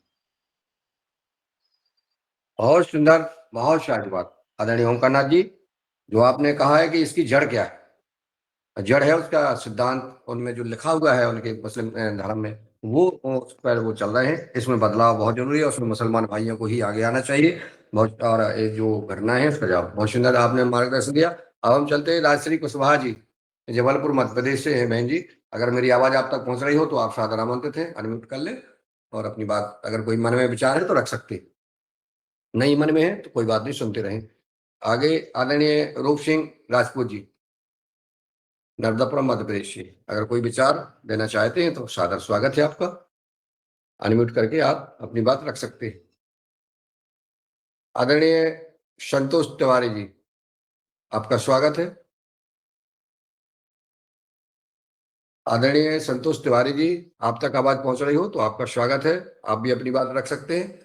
बहुत सुंदर, बहुत शानदार बात आदरणीय ओमकार नाथ जी। जो आपने कहा है कि इसकी जड़ क्या है, जड़ है उसका सिद्धांत, उनमें जो लिखा हुआ है उनके मुस्लिम धर्म में, वो उस पर वो चल रहे हैं। इसमें बदलाव बहुत जरूरी है, उसमें मुसलमान भाइयों को ही आगे आना चाहिए। बहुत, और ये जो घटना है उसका जवाब बहुत सुंदर आपने मार्गदर्शन दिया। अब हम चलते हैं राजश्री कुशवाहा जी, जबलपुर मध्य प्रदेश से है बहन जी। अगर मेरी आवाज आप तक पहुंच रही हो तो आप सादर आमंत्रित हैं, अनम्यूट कर ले और अपनी बात, अगर कोई मन में विचार है तो रख सकते, नहीं मन में है तो कोई बात नहीं, सुनते रहें। आगे आदरणीय रूप सिंह राजपूत जी, नर्मदापुरम मध्य प्रदेश से, अगर कोई विचार देना चाहते हैं तो सादर स्वागत है आपका, अनम्यूट करके आप अपनी बात रख सकते हैं। आदरणीय संतोष तिवारी जी, आपका स्वागत है। आदरणीय संतोष तिवारी जी, आप तक आवाज पहुंच रही हो तो आपका स्वागत है, आप भी अपनी बात रख सकते हैं।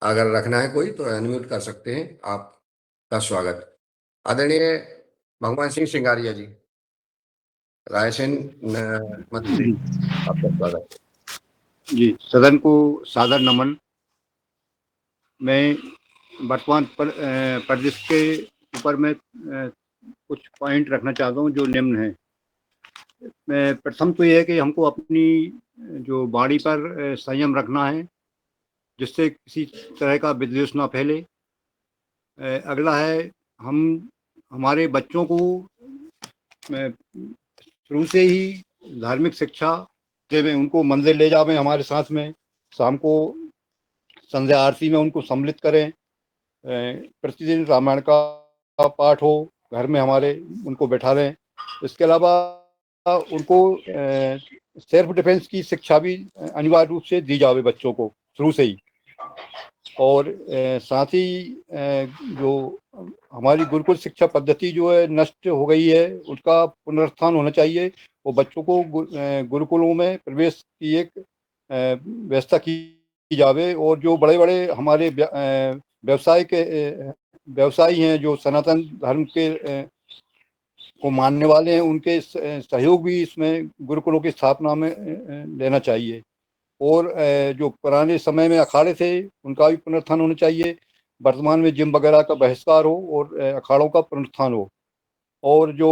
अगर रखना है कोई तो अनम्यूट कर सकते हैं, आपका स्वागत। आदरणीय भगवान सिंह सिंगारिया जी, रायसेन मध्य प्रदेश, आपका स्वागत। जी सदन को सादर नमन। मैं वर्तमान परिदृश्य के ऊपर में कुछ पॉइंट रखना चाहता हूँ जो निम्न है। प्रथम तो यह है कि हमको अपनी जो वाणी पर संयम रखना है, जिससे किसी तरह का विद्वेष ना फैले। अगला है, हम हमारे बच्चों को शुरू से ही धार्मिक शिक्षा देवें, उनको मंदिर ले जावें हमारे साथ में, शाम को संध्या आरती में उनको सम्मिलित करें, प्रतिदिन रामायण का पाठ हो घर में हमारे, उनको बैठा लें। इसके अलावा उनको सेल्फ डिफेंस की शिक्षा भी अनिवार्य रूप से दी जावे बच्चों को शुरू से ही। और साथ ही जो हमारी गुरुकुल शिक्षा पद्धति जो है नष्ट हो गई है, उसका पुनरुत्थान होना चाहिए। वो बच्चों को गुरुकुलों में प्रवेश की एक व्यवस्था की जावे। और जो बड़े बड़े हमारे व्यवसायी हैं जो सनातन धर्म के को मानने वाले हैं, उनके सहयोग भी इसमें गुरुकुलों की स्थापना में लेना चाहिए। और जो पुराने समय में अखाड़े थे उनका भी पुनरुत्थान होना चाहिए। वर्तमान में जिम वगैरह का बहिष्कार हो और अखाड़ों का पुनरुत्थान हो। और जो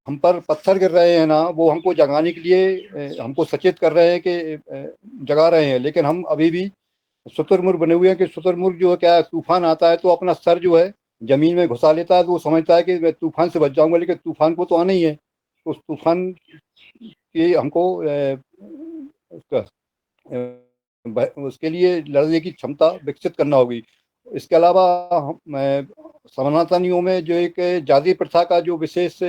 हम पर पत्थर गिर रहे हैं ना, वो हमको जगाने के लिए हमको सचेत कर रहे हैं कि जगा रहे हैं, लेकिन हम अभी भी शुतुरमुर्ग बने हुए हैं कि शुतुरमुर्ग जो है क्या है, तूफान आता है तो अपना सर जो है जमीन में घुसा लेता है, तो वो समझता है कि मैं तूफान से बच जाऊंगा, लेकिन तूफान को तो आना ही है। तो उस तूफान की हमको उसका उसके लिए लड़ने की क्षमता विकसित करना होगी। इसके अलावा सनातनियों में जो एक जाति प्रथा का जो विशेष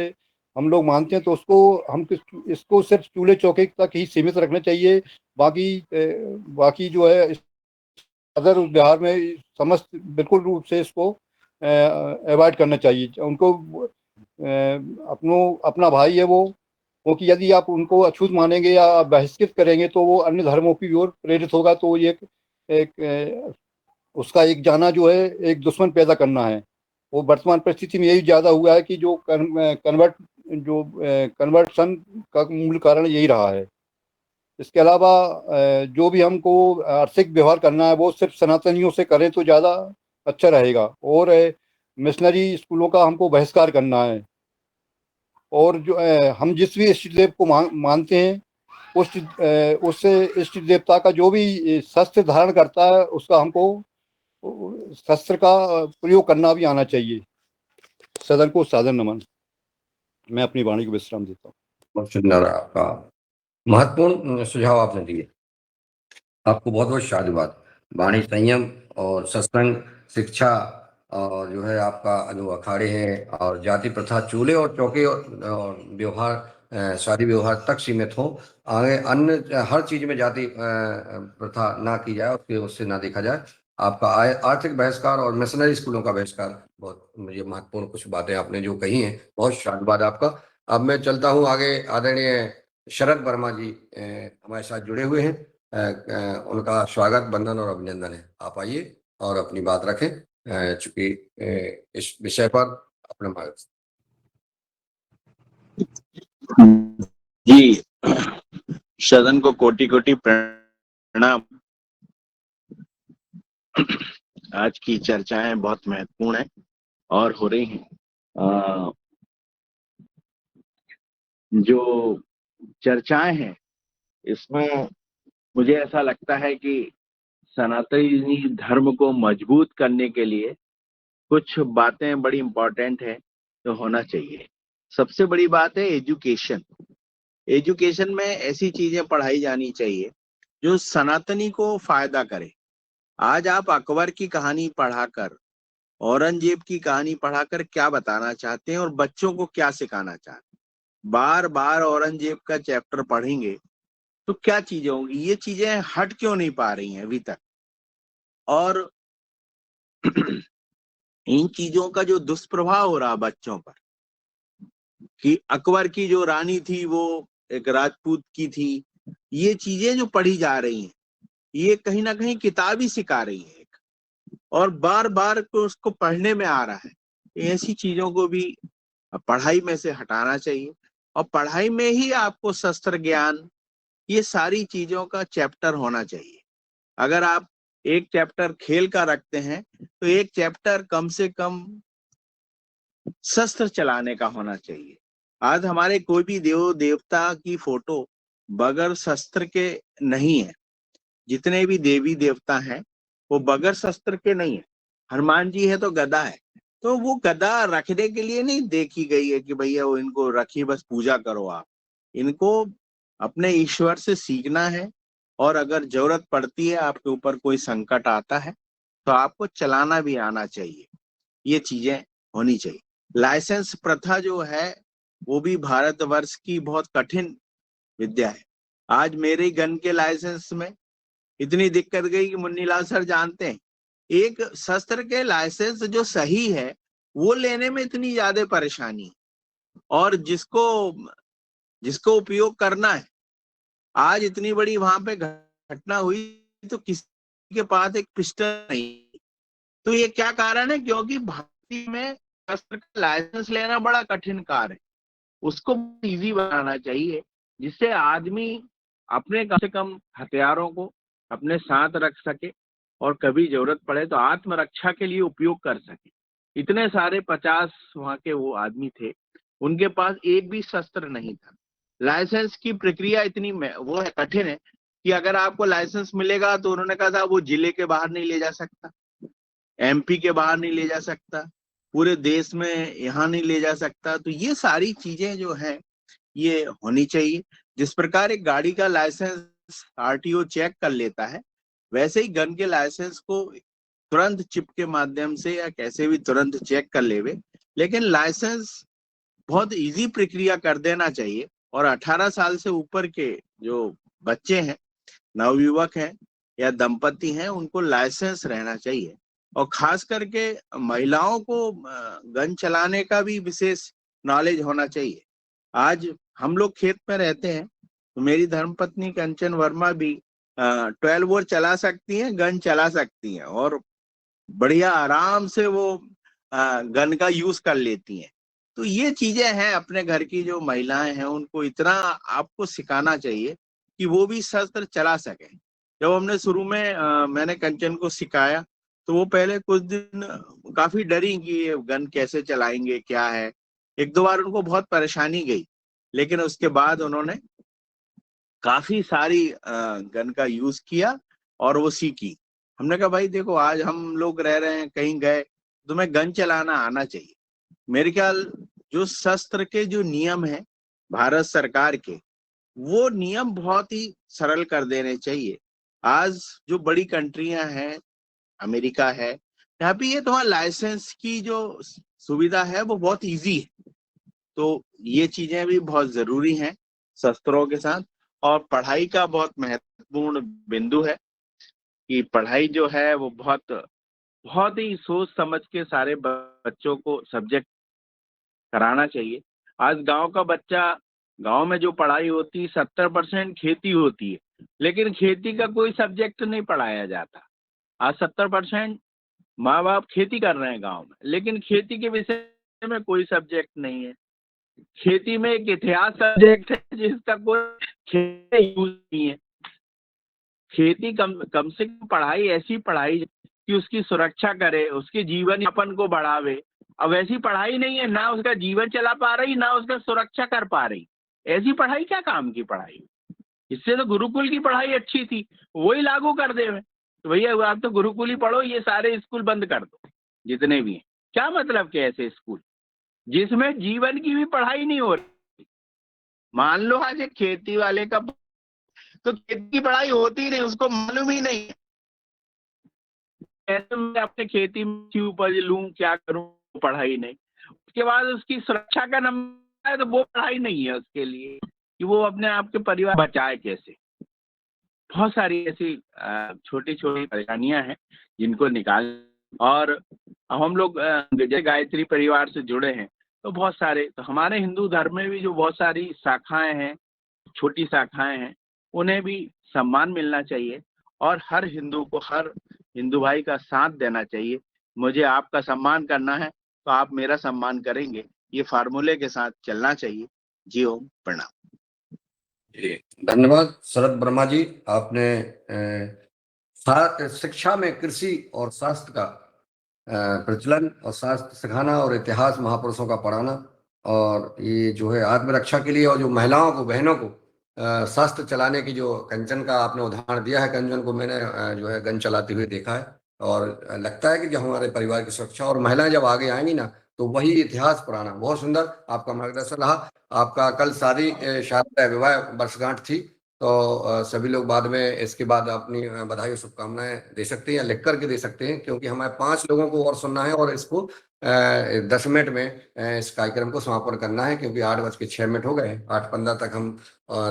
हम लोग मानते हैं, तो उसको हम इसको सिर्फ चूल्हे चौके तक ही सीमित रखना चाहिए। बाकी जो है अदर व्यवहार में समस्त बिल्कुल रूप से इसको अवॉइड करना चाहिए। उनको अपना भाई है वो, क्योंकि यदि आप उनको अछूत मानेंगे या बहिष्कृत करेंगे तो वो अन्य धर्मों की ओर प्रेरित होगा, तो ये एक उसका एक जाना जो है एक दुश्मन पैदा करना है। वो वर्तमान परिस्थिति में यही ज्यादा हुआ है कि जो कन्वर्शन का मूल कारण यही रहा है। इसके अलावा जो भी हमको आर्थिक व्यवहार करना है वो सिर्फ सनातनियों से करें तो ज़्यादा अच्छा रहेगा, और मिशनरी स्कूलों का हमको बहिष्कार करना है। और जो हम जिस भी इष्ट देव को मानते हैं, उस इष्ट देवता का जो भी शस्त्र धारण करता है उसका हमको शस्त्र का प्रयोग करना भी आना चाहिए। सदन को सादर नमन। मैं अपनी वाणी को विश्राम देता हूँ। बहुत सुंदर आपका महत्वपूर्ण सुझाव आपने दिए। आपको बहुत बहुत शादीबाद। वाणी संयम और सत्संग शिक्षा और जो है आपका जो अखाड़े हैं और जाति प्रथा चूल्हे और चौके और व्यवहार शादी व्यवहार तक सीमित हो, आगे अन्य हर चीज में जाति प्रथा ना की जाए, उससे ना देखा जाए। आपका आर्थिक बहिष्कार और मिशनरी स्कूलों का बहिष्कार, बहुत मुझे महत्वपूर्ण कुछ बातें आपने जो कही हैं, बहुत शादीबाद आपका। अब मैं चलता हूँ आगे। आदरणीय शरद वर्मा जी हमारे साथ जुड़े हुए हैं। उनका स्वागत, वंदन और अभिनंदन है। आप आइए और अपनी बात रखें, चूंकि इस विषय पर अपना मार्ग। जी, सदन को कोटि कोटि प्रणाम। आज की चर्चाएं बहुत महत्वपूर्ण है और हो रही हैं। जो चर्चाएं हैं इसमें मुझे ऐसा लगता है कि सनातनी धर्म को मजबूत करने के लिए कुछ बातें बड़ी इंपॉर्टेंट है जो होना चाहिए। सबसे बड़ी बात है एजुकेशन। एजुकेशन में ऐसी चीजें पढ़ाई जानी चाहिए जो सनातनी को फायदा करे। आज आप अकबर की कहानी पढ़ाकर, औरंगजेब की कहानी पढ़ाकर क्या बताना चाहते हैं और बच्चों को क्या सिखाना चाहते हैं? बार बार औरंगजेब का चैप्टर पढ़ेंगे तो क्या चीजें होंगी? ये चीजें हट क्यों नहीं पा रही हैं अभी तक? और इन चीजों का जो दुष्प्रभाव हो रहा बच्चों पर, कि अकबर की जो रानी थी वो एक राजपूत की थी, ये चीजें जो पढ़ी जा रही हैं ये कहीं ना कहीं किताब ही सिखा रही है और बार बार को उसको पढ़ने में आ रहा है। ऐसी चीजों को भी पढ़ाई में से हटाना चाहिए और पढ़ाई में ही आपको शस्त्र ज्ञान, ये सारी चीजों का चैप्टर होना चाहिए। अगर आप एक चैप्टर खेल का रखते हैं तो एक चैप्टर कम से कम शस्त्र चलाने का होना चाहिए। आज हमारे कोई भी देव देवता की फोटो बगैर शस्त्र के नहीं है। जितने भी देवी देवता हैं वो बगैर शस्त्र के नहीं है। हनुमान जी है तो गदा है, तो वो गदा रखने के लिए नहीं देखी गई है कि भैया वो इनको रखी बस पूजा करो। आप इनको अपने ईश्वर से सीखना है और अगर जरूरत पड़ती है, आपके ऊपर कोई संकट आता है तो आपको चलाना भी आना चाहिए। ये चीजें होनी चाहिए। लाइसेंस प्रथा जो है वो भी भारतवर्ष की बहुत कठिन विद्या है। आज मेरे गन के लाइसेंस में इतनी दिक्कत गई कि मुन्नीलाल सर जानते हैं, एक शस्त्र के लाइसेंस जो सही है वो लेने में इतनी ज्यादा परेशानी, और जिसको उपयोग करना है, आज इतनी बड़ी वहां पे घटना हुई तो किसी के पास एक पिस्टल नहीं। तो ये क्या कारण है? क्योंकि भारतीय में शस्त्र का लाइसेंस लेना बड़ा कठिन कार्य है। उसको इजी बनाना चाहिए जिससे आदमी अपने कम से कम हथियारों को अपने साथ रख सके और कभी जरूरत पड़े तो आत्मरक्षा के लिए उपयोग कर सके। इतने सारे 50 वहां के वो आदमी थे, उनके पास एक भी शस्त्र नहीं था। लाइसेंस की प्रक्रिया इतनी वो है कठिन है कि अगर आपको लाइसेंस मिलेगा तो उन्होंने कहा था वो जिले के बाहर नहीं ले जा सकता, एमपी के बाहर नहीं ले जा सकता, पूरे देश में यहाँ नहीं ले जा सकता। तो ये सारी चीजें जो है ये होनी चाहिए। जिस प्रकार एक गाड़ी का लाइसेंस आरटीओ चेक कर लेता है, वैसे ही गन के लाइसेंस को तुरंत चिप के माध्यम से या कैसे भी तुरंत चेक कर लेवे। लेकिन लाइसेंस बहुत इजी प्रक्रिया कर देना चाहिए और 18 साल से ऊपर के जो बच्चे हैं, नवयुवक हैं या दंपति हैं, उनको लाइसेंस रहना चाहिए। और खास करके महिलाओं को गन चलाने का भी विशेष नॉलेज होना चाहिए। आज हम लोग खेत में रहते हैं, तो मेरी धर्मपत्नी कंचन वर्मा भी 12 बोर चला सकती हैं, गन चला सकती हैं और बढ़िया आराम से वो गन का यूज कर लेती हैं। तो ये चीजें हैं, अपने घर की जो महिलाएं हैं उनको इतना आपको सिखाना चाहिए कि वो भी शस्त्र चला सके। जब हमने शुरू में मैंने कंचन को सिखाया तो वो पहले कुछ दिन काफी डरी कि ये गन कैसे चलाएंगे, क्या है। एक दो बार उनको बहुत परेशानी गई, लेकिन उसके बाद उन्होंने काफी सारी गन का यूज किया और वो सीखी। हमने कहा भाई देखो, आज हम लोग रह रहे हैं, कहीं गए, तुम्हें गन चलाना आना चाहिए। मेरे ख्याल जो शस्त्र के जो नियम है भारत सरकार के, वो नियम बहुत ही सरल कर देने चाहिए। आज जो बड़ी कंट्रियां हैं, अमेरिका है, यहाँ पे ये तुम्हारा लाइसेंस की जो सुविधा है वो बहुत इजी है। तो ये चीजें भी बहुत जरूरी हैं शस्त्रों के साथ। और पढ़ाई का बहुत महत्वपूर्ण बिंदु है कि पढ़ाई जो है वो बहुत ही सोच समझ के सारे बच्चों को सब्जेक्ट कराना चाहिए। आज गांव का बच्चा, गांव में जो पढ़ाई होती है 70% खेती होती है, लेकिन खेती का कोई सब्जेक्ट नहीं पढ़ाया जाता। आज 70% माँ बाप खेती कर रहे हैं गांव में, लेकिन खेती के विषय में कोई सब्जेक्ट नहीं है। खेती में एक इतिहास सब्जेक्ट है जिसका कोई यूज नहीं है। खेती कम से कम पढ़ाई ऐसी पढ़ाई कि उसकी सुरक्षा करे, उसके जीवन यापन को बढ़ावे। अब ऐसी पढ़ाई नहीं है, ना उसका जीवन चला पा रही, ना उसका सुरक्षा कर पा रही। ऐसी पढ़ाई क्या काम की पढ़ाई? इससे तो गुरुकुल की पढ़ाई अच्छी थी, वही लागू कर दे। तो भैया आप तो गुरुकुल ही पढ़ो, ये सारे स्कूल बंद कर दो जितने भी हैं। क्या मतलब के ऐसे स्कूल जिसमें जीवन की भी पढ़ाई नहीं हो रही? मान लो आज एक खेती वाले का, तो खेती की पढ़ाई होती ही नहीं, उसको मालूम ही नहीं है कैसे मैं अपने खेती में उपज लूं, क्या करूं, पढ़ाई नहीं। उसके बाद उसकी सुरक्षा का नंबर है तो वो पढ़ाई नहीं है उसके लिए कि वो अपने आप के परिवार बचाए कैसे। बहुत सारी ऐसी छोटी छोटी परेशानियां हैं जिनको निकाल। और अब हम लोग जैसे गायत्री परिवार से जुड़े हैं, तो बहुत सारे, तो हमारे हिंदू धर्म में भी जो बहुत सारी शाखाएं हैं, छोटी शाखाएं हैं, उन्हें भी सम्मान मिलना चाहिए और हर हिंदू को, हर हिंदू भाई का साथ देना चाहिए। मुझे आपका सम्मान करना है तो आप मेरा सम्मान करेंगे, ये फार्मूले के साथ चलना चाहिए। जी ओम, प्रणाम। जी धन्यवाद शरद वर्मा जी। आपने शिक्षा में कृषि और शास्त्र का प्रचलन और शास्त्र सिखाना और इतिहास महापुरुषों का पढ़ाना, और ये जो है आत्मरक्षा के लिए, और जो महिलाओं को, बहनों को शस्त्र चलाने की जो कंचन का आपने उदाहरण दिया है, कंचन को मैंने जो है गन चलाते हुए देखा है, और लगता है कि जो हमारे परिवार की सुरक्षा और महिलाएं जब आगे आएंगी ना, तो वही इतिहास पुराना। बहुत सुंदर आपका मार्गदर्शन रहा। आपका कल शादी विवाह वर्षगांठ थी, तो सभी लोग बाद में इसके बाद अपनी बधाई और शुभकामनाएं दे सकते हैं या लिख करके दे सकते हैं, क्योंकि हमें 5 लोगों को और सुनना है और इसको 10 मिनट में इस कार्यक्रम को समापन करना है, क्योंकि 8:06 हो गए। 8:15 तक हम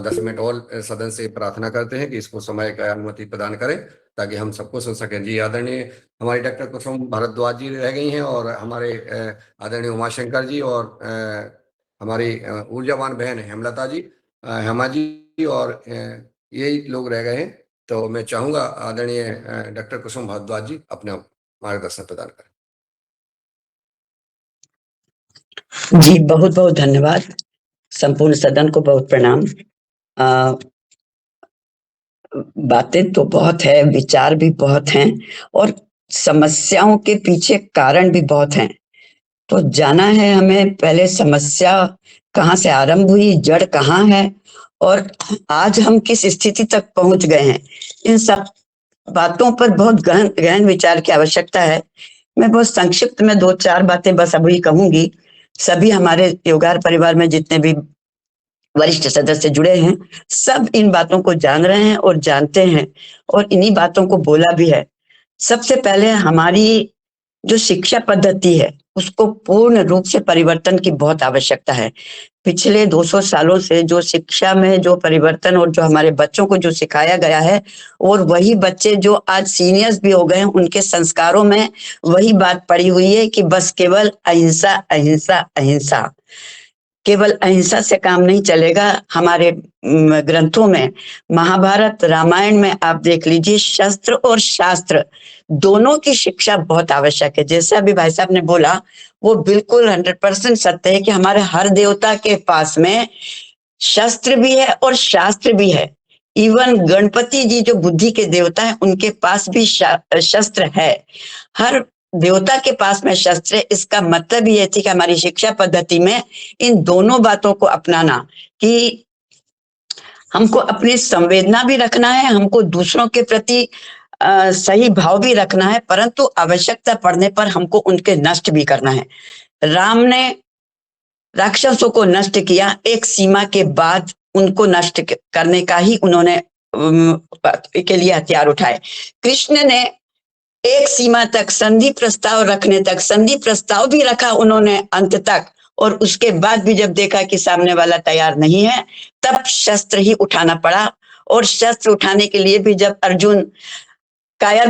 10 मिनट और सदन से प्रार्थना करते हैं कि इसको समय का अनुमति प्रदान करें ताकि हम सबको सुन सकें। जी आदरणीय हमारी डॉक्टर कुसुम भारद्वाज जी रह गई हैं, और हमारे आदरणीय उमाशंकर जी, और हमारी ऊर्जावान बहन हेमलता जी, हेमा जी, और यही लोग रह गए हैं। तो मैं चाहूंगा आदरणीय डॉक्टर कुसुम भारद्वाज जी अपना मार्गदर्शन प्रदान करें। जी बहुत बहुत धन्यवाद। संपूर्ण सदन को बहुत प्रणाम। बातें तो बहुत है, विचार भी बहुत हैं, और समस्याओं के पीछे कारण भी बहुत हैं। तो जाना है हमें पहले समस्या कहाँ से आरंभ हुई, जड़ कहाँ है, और आज हम किस स्थिति तक पहुंच गए हैं। इन सब बातों पर बहुत गहन विचार की आवश्यकता है। मैं बहुत संक्षिप्त में 2-4 बातें बस अभी कहूंगी। सभी हमारे योगार परिवार में जितने भी वरिष्ठ सदस्य जुड़े हैं, सब इन बातों को जान रहे हैं और जानते हैं और इन्हीं बातों को बोला भी है। सबसे पहले हमारी जो शिक्षा पद्धति है उसको पूर्ण रूप से परिवर्तन की बहुत आवश्यकता है। पिछले 200 सालों से जो शिक्षा में जो परिवर्तन और जो हमारे बच्चों को जो सिखाया गया है, और वही बच्चे जो आज सीनियर्स भी हो गए हैं, उनके संस्कारों में वही बात पड़ी हुई है कि बस केवल अहिंसा अहिंसा अहिंसा। केवल अहिंसा से काम नहीं चलेगा। हमारे ग्रंथों में, महाभारत रामायण में आप देख लीजिए, शस्त्र और शास्त्र दोनों की शिक्षा बहुत आवश्यक है। जैसे अभी भाई साहब ने बोला वो बिल्कुल 100% सत्य है कि हमारे हर देवता के पास में शस्त्र भी है और शास्त्र भी है। इवन गणपति जी जो बुद्धि के देवता है उनके पास भी शस्त्र है। हर देवता के पास में शस्त्र है। इसका मतलब ये थी कि हमारी शिक्षा पद्धति में इन दोनों बातों को अपनाना, कि हमको अपनी संवेदना भी रखना है, हमको दूसरों के प्रति सही भाव भी रखना है, परंतु आवश्यकता पड़ने पर हमको उनके नष्ट भी करना है। राम ने राक्षसों को नष्ट किया, एक सीमा के बाद उनको नष्ट करने का ही उन्होंने के लिए हथियार उठाए। कृष्ण ने एक सीमा तक संधि प्रस्ताव रखने तक संधि प्रस्ताव भी रखा उन्होंने अंत तक, और उसके बाद भी जब देखा कि सामने वाला तैयार नहीं है तब शस्त्र ही उठाना पड़ा। और शस्त्र उठाने के लिए भी जब अर्जुन कायर